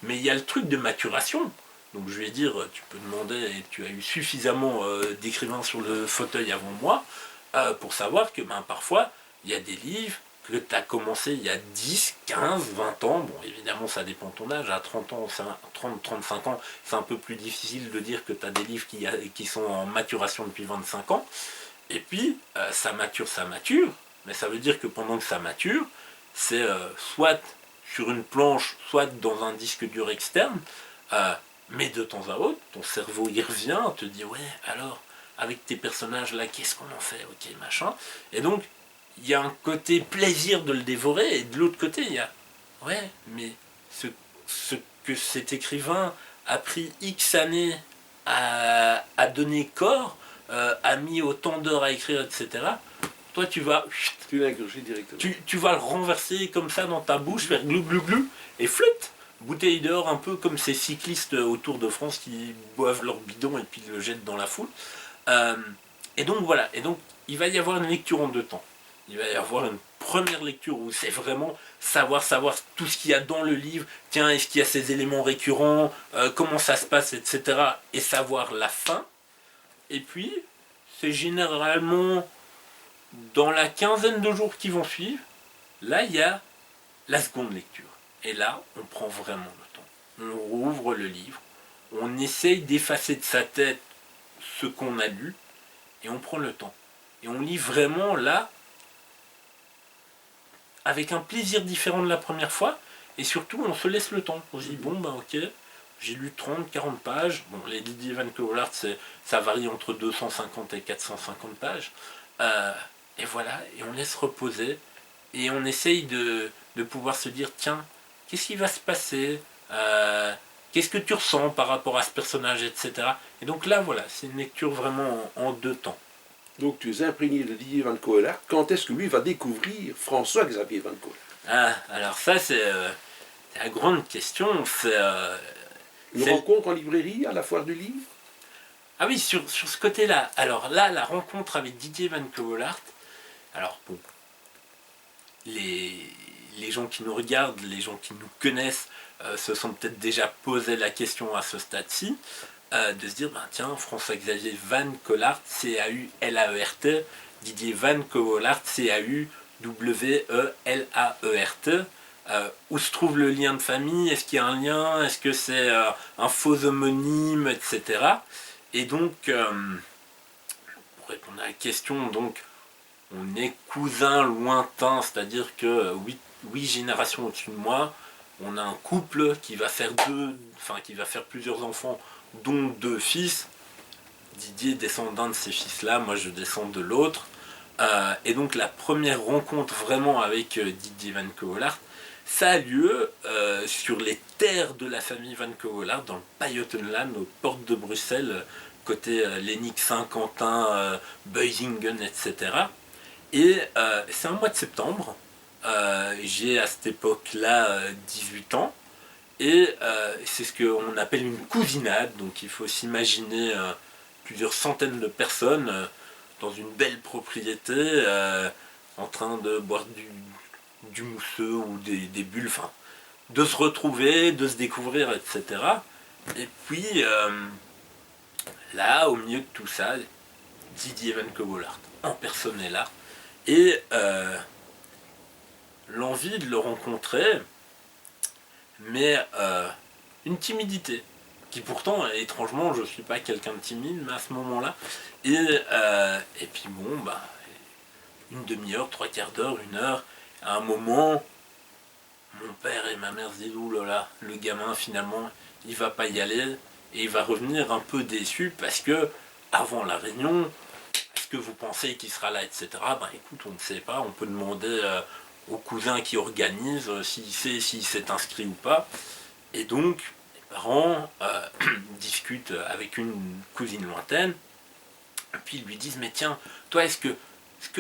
mais il y a le truc de maturation. Donc je vais dire, tu peux demander, et tu as eu suffisamment d'écrivains sur le fauteuil avant moi, pour savoir que parfois, il y a des livres que tu as commencé il y a 10, 15, 20 ans. Bon, évidemment, ça dépend de ton âge. À 30 ans, 30, 35 ans, c'est un peu plus difficile de dire que tu as des livres qui sont en maturation depuis 25 ans. Et puis, ça mature. Mais ça veut dire que pendant que ça mature, c'est soit sur une planche, soit dans un disque dur externe. Mais de temps à autre, ton cerveau y revient, te dit ouais, alors, avec tes personnages là, qu'est-ce qu'on en fait? Ok, machin. Et donc, il y a un côté plaisir de le dévorer, et de l'autre côté, il y a ouais, mais ce que cet écrivain a pris X années à donner corps, a mis autant d'heures à écrire, etc. Toi, tu vas tu vas le renverser comme ça dans ta bouche, faire glou glou glou, et flotte. Bouteille d'or, un peu comme ces cyclistes au Tour de France qui boivent leur bidon et puis le jettent dans la foule. Et donc voilà, et donc il va y avoir une lecture en deux temps. Il va y avoir une première lecture où c'est vraiment savoir tout ce qu'il y a dans le livre. Tiens, est-ce qu'il y a ces éléments récurrents, comment ça se passe, etc. Et savoir la fin. Et puis, c'est généralement dans la quinzaine de jours qui vont suivre, là il y a la seconde lecture. Et là, on prend vraiment le temps. On rouvre le livre, on essaye d'effacer de sa tête ce qu'on a lu, et on prend le temps. Et on lit vraiment là, avec un plaisir différent de la première fois, et surtout on se laisse le temps. On se dit, bon ok, j'ai lu 30, 40 pages, bon les Didier Van Cauwelaert, ça varie entre 250 et 450 pages, et voilà, et on laisse reposer, et on essaye de pouvoir se dire, tiens, qu'est-ce qui va se passer, qu'est-ce que tu ressens par rapport à ce personnage, etc. Et donc là, voilà, c'est une lecture vraiment en deux temps. Donc tu es imprégné de Didier Van Cauwelaert. Quand est-ce que lui va découvrir François-Xavier Van Cauwelaert? Alors ça, c'est la grande question, c'est... Une rencontre en librairie, à la foire du livre? Ah oui, sur ce côté-là. Alors là, la rencontre avec Didier Van Covoolaert, alors bon, les gens qui nous regardent, les gens qui nous connaissent, se sont peut-être déjà posé la question à ce stade-ci, de se dire, ben, tiens, François-Xavier Van Collaert, C-A-U-L-A-E-R-T, Didier Van Covoolaert, C-A-U-W-E-L-A-E-R-T, où se trouve le lien de famille, est-ce qu'il y a un lien, est-ce que c'est un faux homonyme, etc. Et donc, pour répondre à la question, donc, on est cousins lointains, c'est-à-dire que 8 générations au-dessus de moi, on a un couple qui va faire plusieurs enfants, dont 2 fils. Didier descend d'un de ces fils-là, moi je descends de l'autre. Et donc la première rencontre vraiment avec Didier Van Covoolaert, ça a lieu sur les terres de la famille Van Covoolaert, dans le Pajottenland, aux portes de Bruxelles, côté Lénique, Saint-Quentin, Beuzingen, etc. Et c'est un mois de septembre, j'ai à cette époque-là 18 ans, et c'est ce qu'on appelle une cousinade, donc il faut s'imaginer plusieurs centaines de personnes dans une belle propriété, en train de boire du mousseux ou des bulles, enfin, de se retrouver, de se découvrir, etc. Et puis, là, au milieu de tout ça, Didier Van Covoolaert en personne est là, et l'envie de le rencontrer, mais une timidité, qui pourtant, étrangement, je ne suis pas quelqu'un de timide, mais à ce moment-là, et puis bon, bah, une demi-heure, 3/4 d'heure, 1 heure, à un moment, mon père et ma mère se disent, ouh là là, le gamin, finalement, il va pas y aller, et il va revenir un peu déçu, parce que, avant la réunion, est-ce que vous pensez qu'il sera là, etc. Ben écoute, on ne sait pas, on peut demander au cousin qui organise s'il s'est inscrit ou pas. Et donc, les parents discutent avec une cousine lointaine, et puis ils lui disent, mais tiens, toi, est-ce que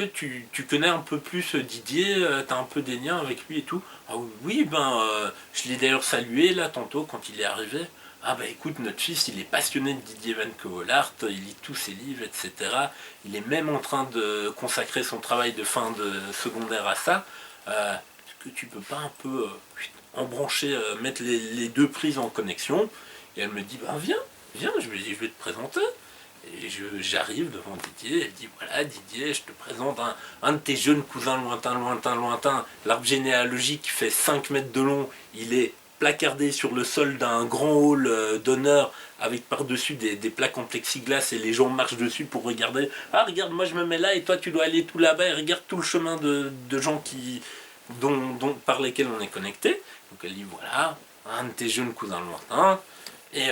tu connais un peu plus Didier, tu as un peu des liens avec lui et tout? Ah oui, je l'ai d'ailleurs salué là tantôt quand il est arrivé. Ah bah écoute, notre fils, il est passionné de Didier Van Covoolaert, il lit tous ses livres, etc. Il est même en train de consacrer son travail de fin de secondaire à ça. Est-ce que tu peux pas un peu embrancher, mettre les 2 prises en connexion? Et elle me dit, bah viens, je vais te présenter. Et j'arrive devant Didier, elle dit, voilà Didier, je te présente un de tes jeunes cousins lointains. L'arbre généalogique fait 5 mètres de long, il est placardé sur le sol d'un grand hall d'honneur avec par-dessus des plaques en plexiglas, et les gens marchent dessus pour regarder. Ah regarde, moi je me mets là et toi tu dois aller tout là-bas, et regarde tout le chemin de gens par lesquels on est connecté. Donc elle dit, voilà, un de tes jeunes cousins lointains. Et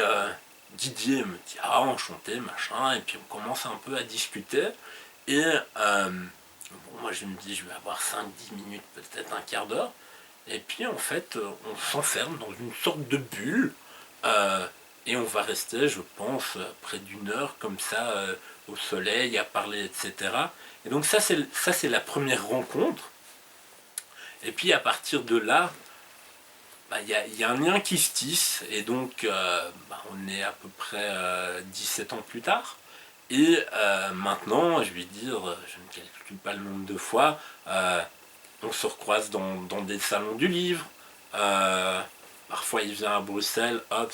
Didier me dit, ah enchanté, machin, et puis on commence un peu à discuter. Et bon, moi je me dis, je vais avoir 5-10 minutes, peut-être 1/4 d'heure. Et puis en fait, on s'enferme dans une sorte de bulle, et on va rester, je pense, près d'1 heure comme ça, au soleil, à parler, etc. Et donc ça c'est la première rencontre. Et puis à partir de là, il y a un lien qui se tisse, et donc on est à peu près 17 ans plus tard. Et maintenant, je vais dire, je ne calcule pas le nombre de fois, on se recroise dans des salons du livre. Parfois il vient à Bruxelles, hop,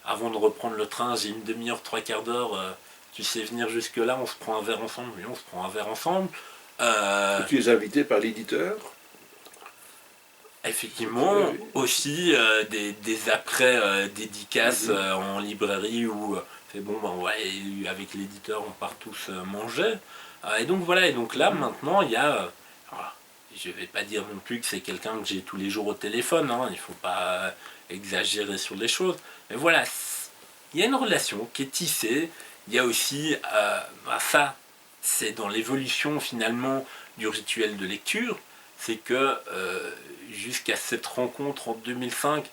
avant de reprendre le train, j'ai une demi-heure, 3/4 d'heure, tu sais venir jusque là, on se prend un verre ensemble. Oui, on se prend un verre ensemble. Tu es invité par l'éditeur? Effectivement, aussi des après dédicaces en librairie, où c'est bon, avec l'éditeur on part tous manger. Et donc voilà, et donc là maintenant il y a, je vais pas dire non plus que c'est quelqu'un que j'ai tous les jours au téléphone, hein, il faut pas exagérer sur les choses, mais voilà, il y a une relation qui est tissée. Il y a aussi, ça c'est dans l'évolution finalement du rituel de lecture, c'est que jusqu'à cette rencontre en 2005,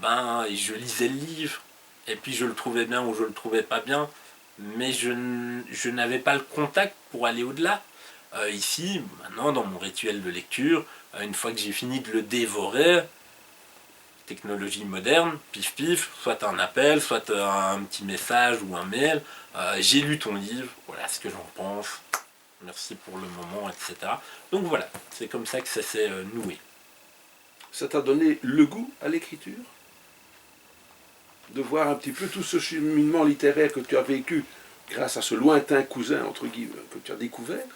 je lisais le livre, et puis je le trouvais bien ou je le trouvais pas bien, mais je n'avais pas le contact pour aller au-delà. Ici, maintenant, dans mon rituel de lecture, une fois que j'ai fini de le dévorer, technologie moderne, pif pif, soit un appel, soit un petit message ou un mail. J'ai lu ton livre, voilà ce que j'en pense, merci pour le moment, etc. Donc voilà, c'est comme ça que ça s'est noué. Ça t'a donné le goût à l'écriture? De voir un petit peu tout ce cheminement littéraire que tu as vécu grâce à ce lointain cousin, entre guillemets, que tu as découvert?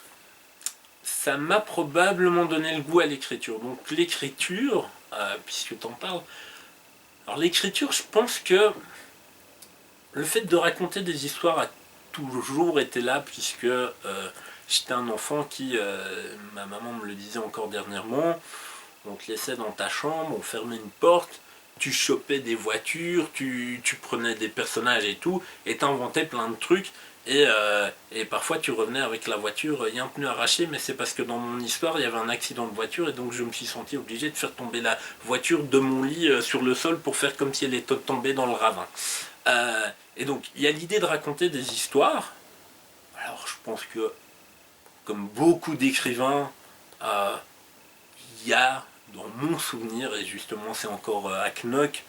Ça m'a probablement donné le goût à l'écriture. Donc l'écriture, puisque tu en parles, alors l'écriture, je pense que le fait de raconter des histoires a toujours été là, puisque j'étais un enfant qui, ma maman me le disait encore dernièrement, on te laissait dans ta chambre, on fermait une porte, tu chopais des voitures, tu prenais des personnages et tout, et t'inventais plein de trucs, et parfois tu revenais avec la voiture, il y a un pneu arraché, mais c'est parce que dans mon histoire, il y avait un accident de voiture, et donc je me suis senti obligé de faire tomber la voiture de mon lit sur le sol pour faire comme si elle était tombée dans le ravin. Et donc, il y a l'idée de raconter des histoires. Alors, je pense que, comme beaucoup d'écrivains, il y a, dans mon souvenir, et justement c'est encore à Knock,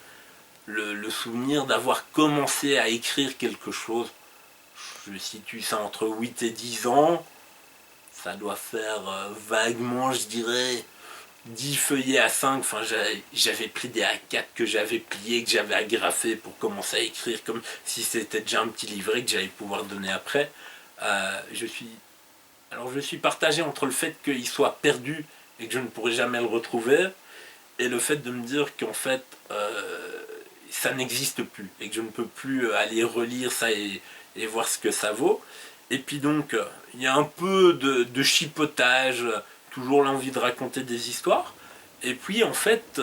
le souvenir d'avoir commencé à écrire quelque chose. Je situe ça entre 8 et 10 ans. Ça doit faire vaguement, je dirais, 10 feuillets à 5. Enfin, j'avais pris des A4 que j'avais pliés, que j'avais agrafés pour commencer à écrire comme si c'était déjà un petit livret que j'allais pouvoir donner après. Je suis partagé entre le fait qu'il soit perdu et que je ne pourrai jamais le retrouver, et le fait de me dire qu'en fait ça n'existe plus et que je ne peux plus aller relire ça et voir ce que ça vaut. Et puis donc il y a un peu de chipotage, toujours l'envie de raconter des histoires. Et puis en fait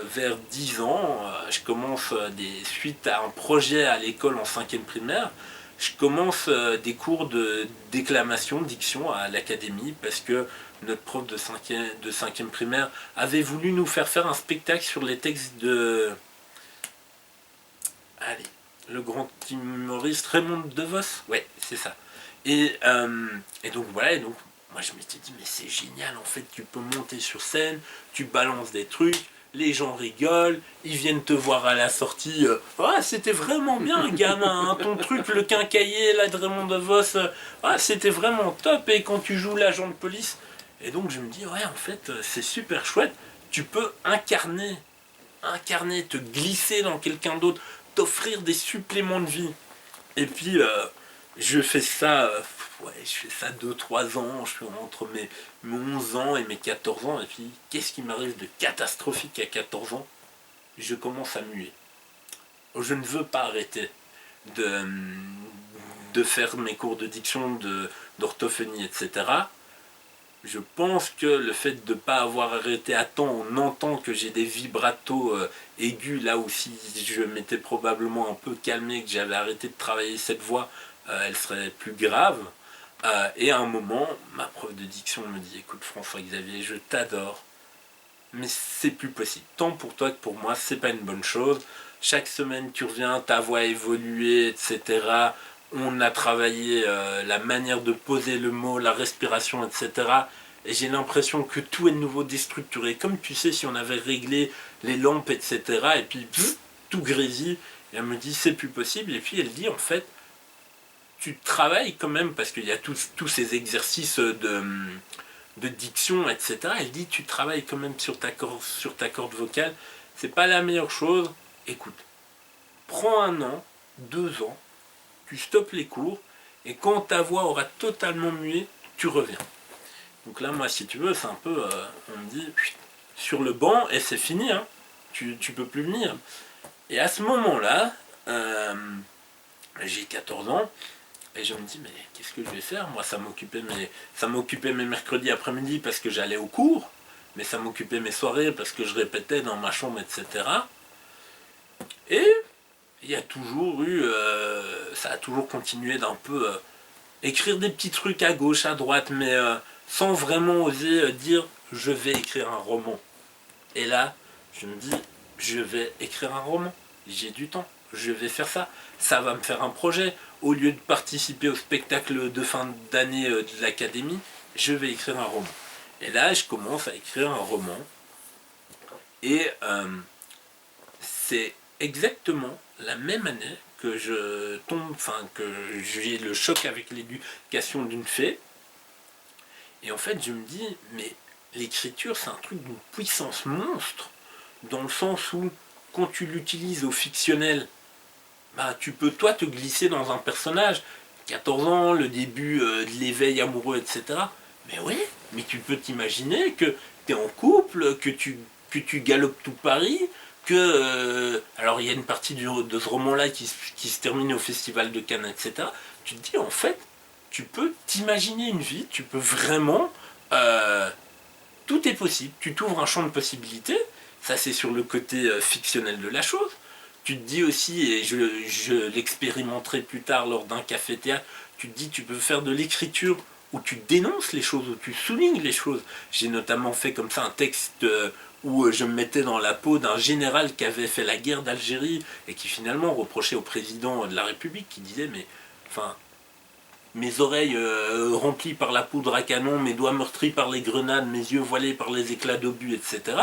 vers 10 ans je commence suite à un projet à l'école en 5e primaire, je commence des cours de déclamation, diction à l'académie, parce que notre prof de 5e primaire avait voulu nous faire un spectacle sur les textes de... Allez, le grand humoriste Raymond DeVos. Ouais, c'est ça. Et donc voilà, et donc moi je m'étais dit, mais c'est génial, en fait, tu peux monter sur scène, tu balances des trucs, les gens rigolent, ils viennent te voir à la sortie. C'était vraiment bien, gamin, hein, ton truc, le quincailler, là, de Raymond DeVos, c'était vraiment top. Et quand tu joues l'agent de police, et donc je me dis, ouais, en fait, c'est super chouette. Tu peux incarner, te glisser dans quelqu'un d'autre, t'offrir des suppléments de vie. Et puis, je fais ça. Je fais ça 2-3 ans, je suis entre mes 11 ans et mes 14 ans, et puis qu'est-ce qui m'arrive de catastrophique à 14 ans? Je commence à muer. Je ne veux pas arrêter de faire mes cours de diction, d'orthophonie, etc. Je pense que le fait de ne pas avoir arrêté à temps, on entend que j'ai des vibratos aigus, là où si je m'étais probablement un peu calmé, que j'avais arrêté de travailler cette voix, elle serait plus grave. Et à un moment, ma prof de diction me dit, écoute François-Xavier, je t'adore, mais c'est plus possible. Tant pour toi que pour moi, c'est pas une bonne chose. Chaque semaine tu reviens, ta voix a évolué, etc. On a travaillé la manière de poser le mot, la respiration, etc. Et j'ai l'impression que tout est de nouveau déstructuré. Comme tu sais, si on avait réglé les lampes, etc. Et puis tout grésille. Et elle me dit, c'est plus possible. Et puis elle dit, en fait, tu travailles quand même, parce qu'il y a tous ces exercices de diction, etc. Elle dit, tu travailles quand même sur ta corde vocale. C'est pas la meilleure chose. Écoute, prends 1 an, 2 ans, tu stoppes les cours, et quand ta voix aura totalement mué, tu reviens. Donc là, moi, si tu veux, c'est un peu, on me dit, sur le banc, et c'est fini, hein, tu peux plus venir. Et à ce moment-là, j'ai 14 ans, et je me dis, mais qu'est-ce que je vais faire? Moi, ça m'occupait mes mercredis après-midi parce que j'allais au cours, mais ça m'occupait mes soirées parce que je répétais dans ma chambre, etc. Et il y a toujours eu, ça a toujours continué d'un peu écrire des petits trucs à gauche, à droite, mais sans vraiment oser dire je vais écrire un roman. Et là, je me dis, je vais écrire un roman, j'ai du temps, je vais faire ça, ça va me faire un projet. Au lieu de participer au spectacle de fin d'année de l'académie, je vais écrire un roman. Et là, je commence à écrire un roman. Et c'est exactement la même année que que j'ai le choc avec l'éducation d'une fée. Et en fait, je me dis, mais l'écriture, c'est un truc d'une puissance monstre, dans le sens où, quand tu l'utilises au fictionnel, bah, tu peux, toi, te glisser dans un personnage, 14 ans, le début de l'éveil amoureux, etc. Mais oui, mais tu peux t'imaginer que tu es en couple, que tu galopes tout Paris, alors il y a une partie de ce roman-là qui se termine au Festival de Cannes, etc. Tu te dis, en fait, tu peux t'imaginer une vie, tu peux vraiment... tout est possible, tu t'ouvres un champ de possibilités, ça c'est sur le côté fictionnel de la chose. Tu te dis aussi, et je l'expérimenterai plus tard lors d'un café-théâtre, tu te dis tu peux faire de l'écriture où tu dénonces les choses, où tu soulignes les choses. J'ai notamment fait comme ça un texte où je me mettais dans la peau d'un général qui avait fait la guerre d'Algérie et qui finalement reprochait au président de la République, qui disait mais enfin, mes oreilles remplies par la poudre à canon, mes doigts meurtris par les grenades, mes yeux voilés par les éclats d'obus, etc.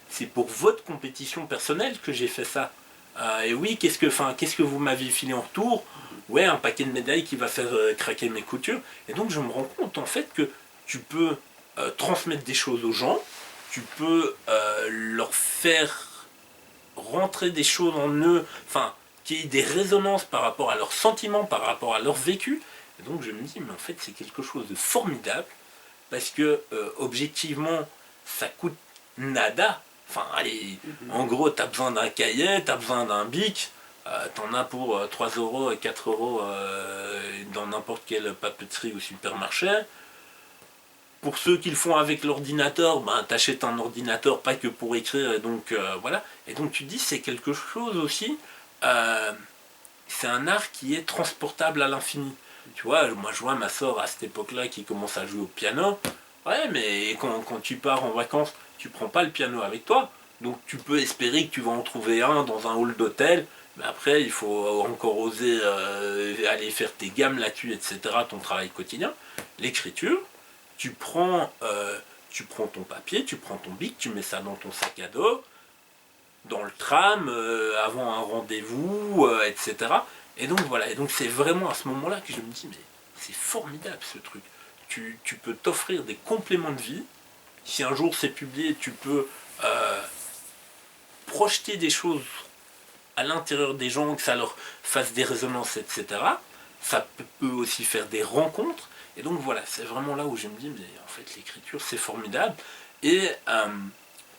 C'est pour votre compétition personnelle que j'ai fait ça. Et oui, qu'est-ce que vous m'avez filé en retour? Ouais, un paquet de médailles qui va faire craquer mes coutures. Et donc je me rends compte en fait que tu peux transmettre des choses aux gens, tu peux leur faire rentrer des choses en eux, enfin, qu'il y ait des résonances par rapport à leurs sentiments, par rapport à leur vécu. Et donc je me dis, mais en fait c'est quelque chose de formidable, parce que objectivement, ça coûte nada. Enfin, allez, en gros, tu as besoin d'un cahier, tu as besoin d'un bic, t'en as pour 3 euros et 4 euros dans n'importe quelle papeterie ou supermarché. Pour ceux qui le font avec l'ordinateur, ben, t'achètes un ordinateur pas que pour écrire, et donc voilà. Et donc tu dis, c'est quelque chose aussi, c'est un art qui est transportable à l'infini. Tu vois, moi je vois ma soeur à cette époque-là qui commence à jouer au piano. Ouais, mais quand tu pars en vacances, tu prends pas le piano avec toi. Donc tu peux espérer que tu vas en trouver un dans un hall d'hôtel. Mais après, il faut encore oser aller faire tes gammes là-dessus, etc. Ton travail quotidien. L'écriture, tu prends ton papier, tu prends ton bic, tu mets ça dans ton sac à dos, dans le tram, avant un rendez-vous, etc. Et donc voilà, et donc c'est vraiment à ce moment-là que je me dis, mais c'est formidable ce truc. Tu peux t'offrir des compléments de vie. Si un jour c'est publié, tu peux projeter des choses à l'intérieur des gens, que ça leur fasse des résonances, etc. Ça peut aussi faire des rencontres. Et donc voilà, c'est vraiment là où je me dis, mais en fait l'écriture c'est formidable. Et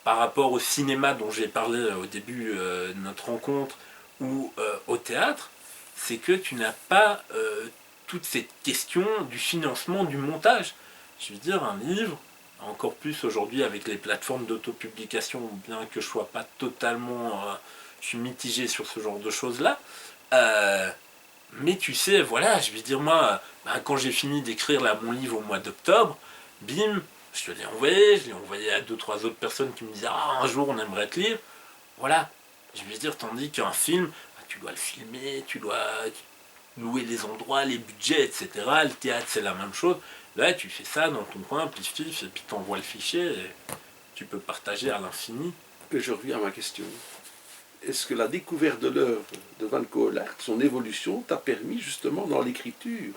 par rapport au cinéma dont j'ai parlé au début de notre rencontre, ou au théâtre, c'est que tu n'as pas toute cette question du financement du montage. Je veux dire, un livre, encore plus aujourd'hui avec les plateformes d'autopublication, bien que je ne sois pas totalement... je suis mitigé sur ce genre de choses-là. Mais tu sais, voilà, je veux dire, moi, quand j'ai fini d'écrire là, mon livre au mois d'octobre, bim, je te l'ai envoyé, je l'ai envoyé à 2-3 autres personnes qui me disaient « Ah, un jour on aimerait te lire ». Voilà, je veux dire, tandis qu'un film, tu dois le filmer, tu dois louer les endroits, les budgets, etc. Le théâtre, c'est la même chose. Là, tu fais ça dans ton coin, pif, et puis tu envoies le fichier, et tu peux partager à l'infini. Et je reviens à ma question. Est-ce que la découverte de l'œuvre de Van Coelaert, son évolution, t'a permis justement dans l'écriture?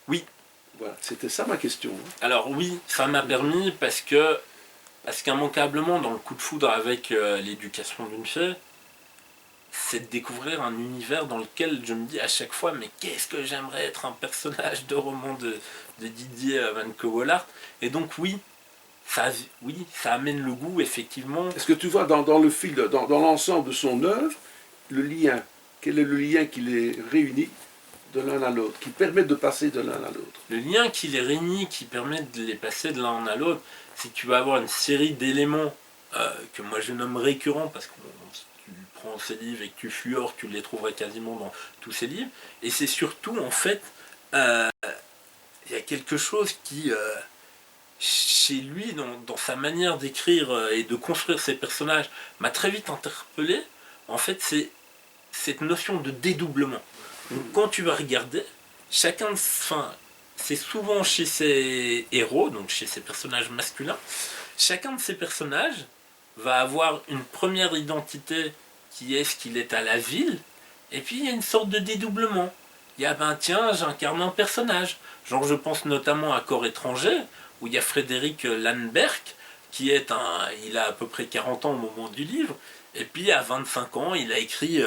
Oui. Voilà, c'était ça ma question. Alors oui, ça m'a permis parce qu'immanquablement, dans le coup de foudre avec l'éducation d'une fille, c'est de découvrir un univers dans lequel je me dis à chaque fois, mais qu'est-ce que j'aimerais être un personnage de roman de Didier Van Coelaert. Et donc oui, ça amène le goût, effectivement. Est-ce que tu vois dans le fil, dans l'ensemble de son œuvre, le lien? Quel est le lien qui les réunit de l'un à l'autre, qui permet de passer de l'un à l'autre? Le lien qui les réunit, qui permet de les passer de l'un à l'autre, c'est que tu vas avoir une série d'éléments que moi je nomme récurrents, parce que si tu prends ces livres et que tu fuyores, tu les trouverais quasiment dans tous ces livres. Et c'est surtout, en fait, il y a quelque chose qui... chez lui, dans sa manière d'écrire et de construire ses personnages, m'a très vite interpellé. En fait, c'est cette notion de dédoublement. Donc, quand tu vas regarder, c'est souvent chez ces héros, donc chez ces personnages masculins, chacun de ces personnages va avoir une première identité qui est-ce qu'il est à la ville, et puis il y a une sorte de dédoublement. Il y a, ben tiens, j'incarne un personnage. Genre, je pense notamment à Corps étranger, où il y a Frédéric Lanberg, il a à peu près 40 ans au moment du livre, et puis à 25 ans, il a écrit,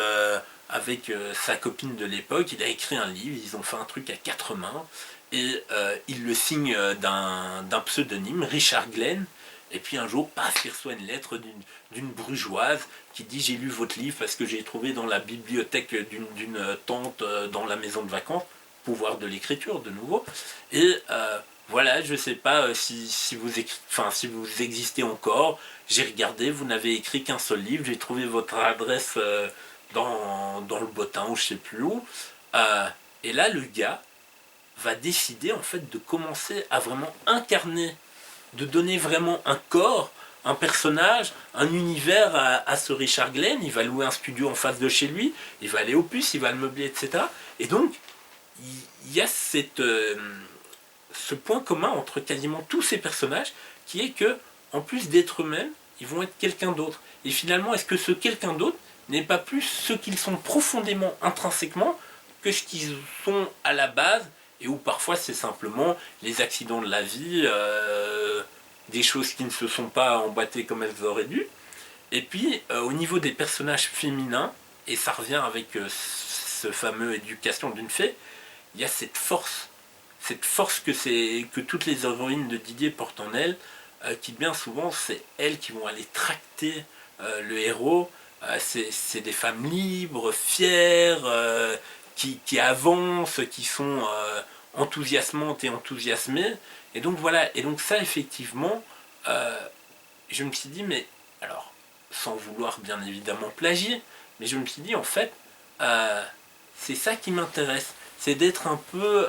avec sa copine de l'époque, il a écrit un livre, ils ont fait un truc à 4 mains, et il le signe d'un pseudonyme, Richard Glenn, et puis un jour, paf, il reçoit une lettre d'une brugeoise qui dit j'ai lu votre livre parce que j'ai trouvé dans la bibliothèque d'une tante dans la maison de vacances, pouvoir de l'écriture de nouveau. Et voilà, je ne sais pas si vous existez encore. J'ai regardé, vous n'avez écrit qu'un seul livre, j'ai trouvé votre adresse dans le bottin ou je ne sais plus où. Et là, le gars va décider en fait de commencer à vraiment incarner, de donner vraiment un corps, un personnage, un univers à ce Richard Glenn. Il va louer un studio en face de chez lui, il va aller au puce, il va le meubler, etc. Et donc, il y a ce point commun entre quasiment tous ces personnages, qui est que, en plus d'être eux-mêmes, ils vont être quelqu'un d'autre. Et finalement, est-ce que ce quelqu'un d'autre n'est pas plus ce qu'ils sont profondément, intrinsèquement, que ce qu'ils sont à la base, et où parfois c'est simplement les accidents de la vie, des choses qui ne se sont pas emboîtées comme elles auraient dû. Et puis, au niveau des personnages féminins, et ça revient avec ce fameux éducation d'une fée, il y a cette force que toutes les héroïnes de Didier portent en elles, qui bien souvent, c'est elles qui vont aller tracter le héros. C'est des femmes libres, fières, qui avancent, qui sont enthousiasmantes et enthousiasmées. Et donc voilà, et donc ça effectivement, je me suis dit, mais alors, sans vouloir bien évidemment plagier, mais je me suis dit en fait, c'est ça qui m'intéresse, c'est d'être un peu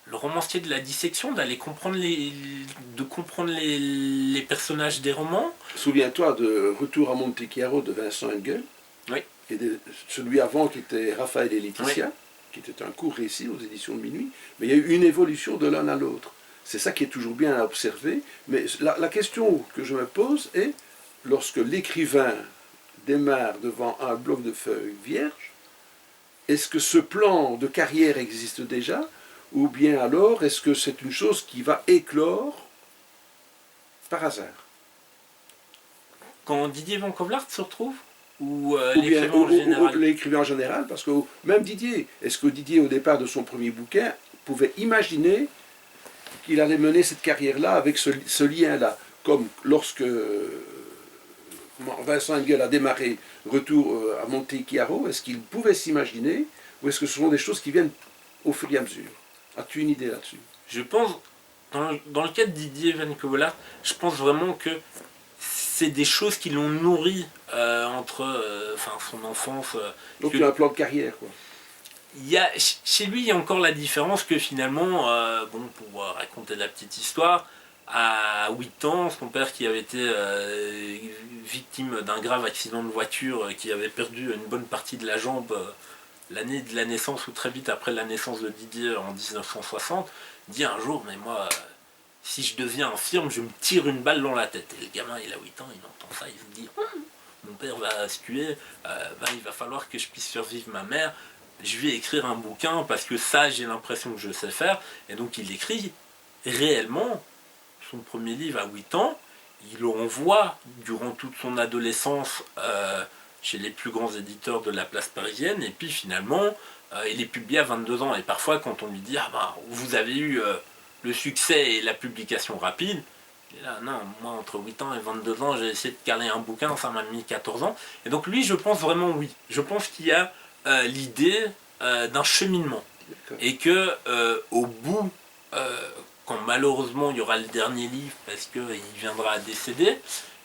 le romancier de la dissection, d'aller comprendre les personnages des romans. Souviens-toi de Retour à Monte Chiaro de Vincent Engel, Oui. et de celui avant qui était Raphaël et Laetitia, Oui. qui était un court récit aux éditions de Minuit, mais il y a eu une évolution de l'un à l'autre. C'est ça qui est toujours bien à observer, mais la question que je me pose est, lorsque l'écrivain démarre devant un bloc de feuilles vierge, est-ce que ce plan de carrière existe déjà, ou bien alors est-ce que c'est une chose qui va éclore par hasard? Quand Didier Van Kovlart se retrouve, ou l'écrivain en général? L'écrivain en général, parce que même Didier, est-ce que Didier, au départ de son premier bouquin, pouvait imaginer qu'il allait mener cette carrière-là avec ce lien-là, comme lorsque Vincent Engel a démarré Retour à Monte Chiaro, est-ce qu'il pouvait s'imaginer, ou est-ce que ce sont des choses qui viennent au fur et à mesure? As-tu une idée là-dessus? Je pense, dans le cas de Didier Van Kovlart, je pense vraiment que c'est des choses qui l'ont nourri entre son enfance. Donc il y a un plan de carrière, quoi. Chez lui, il y a encore la différence que finalement, pour raconter la petite histoire, à 8 ans, son père qui avait été victime d'un grave accident de voiture, qui avait perdu une bonne partie de la jambe l'année de la naissance ou très vite après la naissance de Didier en 1960, dit un jour, mais moi, si je deviens infirme, je me tire une balle dans la tête. Et le gamin, il a 8 ans, il entend ça, il se dit, mon père va se tuer, il va falloir que je puisse survivre ma mère, je vais écrire un bouquin parce que ça, j'ai l'impression que je sais faire. Et donc il écrit réellement son premier livre à 8 ans, il le envoie durant toute son adolescence chez les plus grands éditeurs de la place parisienne, et puis finalement, il est publié à 22 ans. Et parfois, quand on lui dit, vous avez eu le succès et la publication rapide, il est là, non, moi entre 8 ans et 22 ans, j'ai essayé de caler un bouquin, ça m'a mis 14 ans. Et donc lui, je pense vraiment oui. Je pense qu'il y a l'idée d'un cheminement. Et que au bout, quand malheureusement il y aura le dernier livre, parce qu'il viendra à décéder,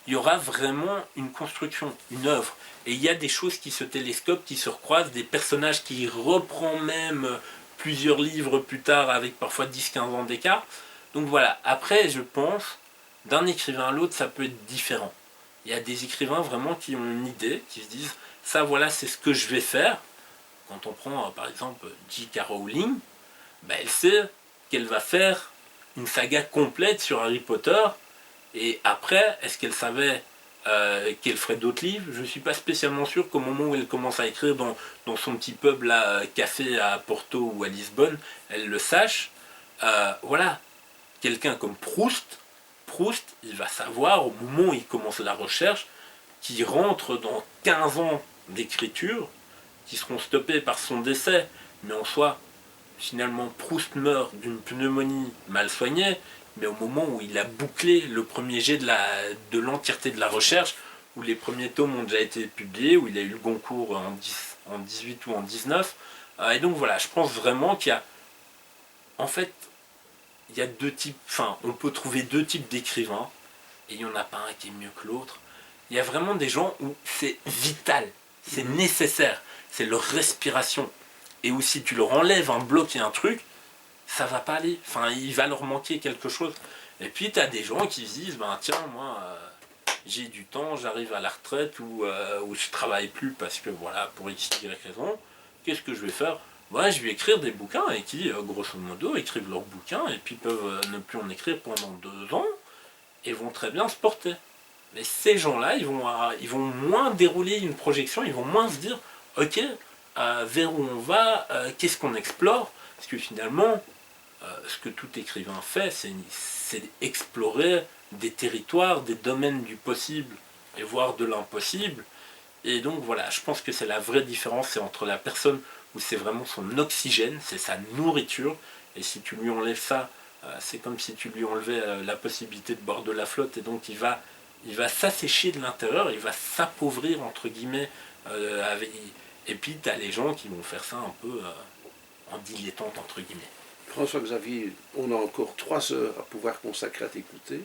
il y aura vraiment une construction, une œuvre. Et il y a des choses qui se télescopent, qui se recroisent, des personnages qui reprend même plusieurs livres plus tard, avec parfois 10-15 ans d'écart. Donc voilà, après je pense, d'un écrivain à l'autre, ça peut être différent. Il y a des écrivains vraiment qui ont une idée, qui se disent, ça voilà, c'est ce que je vais faire. Quand on prend par exemple J.K. Rowling, elle sait qu'elle va faire une saga complète sur Harry Potter, et après, est-ce qu'elle savait qu'elle ferait d'autres livres. Je ne suis pas spécialement sûr qu'au moment où elle commence à écrire dans son petit pub là, café à Porto ou à Lisbonne, elle le sache. Voilà, quelqu'un comme Proust, il va savoir au moment où il commence la recherche qu'il rentre dans 15 ans d'écriture qui seront stoppés par son décès. Mais en soi, finalement, Proust meurt d'une pneumonie mal soignée, mais au moment où il a bouclé le premier jet de l'entièreté de la recherche, où les premiers tomes ont déjà été publiés, où il a eu le Goncourt en 18 ou en 19. Et donc voilà, je pense vraiment qu'il y a, en fait, il y a deux types, enfin, on peut trouver deux types d'écrivains, et il n'y en a pas un qui est mieux que l'autre. Il y a vraiment des gens où c'est vital, c'est nécessaire, c'est leur respiration. Et où si tu leur enlèves un bloc et un truc, ça va pas aller. Enfin, il va leur manquer quelque chose. Et puis, tu as des gens qui se disent, ben tiens, moi, j'ai du temps, j'arrive à la retraite ou je travaille plus parce que, voilà, pour X, Y raison, qu'est-ce que je vais faire? Ouais, je vais écrire des bouquins et qui, grosso modo, écrivent leurs bouquins et puis peuvent ne plus en écrire pendant 2 ans et vont très bien se porter. Mais ces gens-là, ils vont moins dérouler une projection, ils vont moins se dire, ok, vers où on va, qu'est-ce qu'on explore, parce que finalement, ce que tout écrivain fait, c'est explorer des territoires, des domaines du possible, et voir de l'impossible. Et donc voilà, je pense que c'est la vraie différence, c'est entre la personne où c'est vraiment son oxygène, c'est sa nourriture, et si tu lui enlèves ça, c'est comme si tu lui enlevais la possibilité de boire de la flotte, et donc il va s'assécher de l'intérieur, il va s'appauvrir entre guillemets, et puis tu as les gens qui vont faire ça un peu en dilettante entre guillemets. François-Xavier, on a encore 3 heures à pouvoir consacrer à t'écouter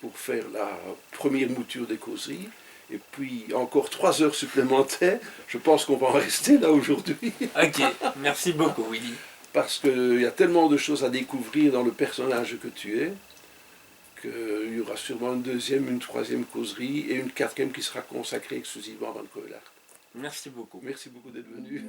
pour faire la première mouture des causeries. Et puis encore 3 heures supplémentaires. Je pense qu'on va en rester là aujourd'hui. Ok, merci beaucoup Willy. Parce qu'il y a tellement de choses à découvrir dans le personnage que tu es, qu'il y aura sûrement une deuxième, une troisième causerie et une quatrième qui sera consacrée exclusivement à Van Coelart. Merci beaucoup. Merci beaucoup d'être venu.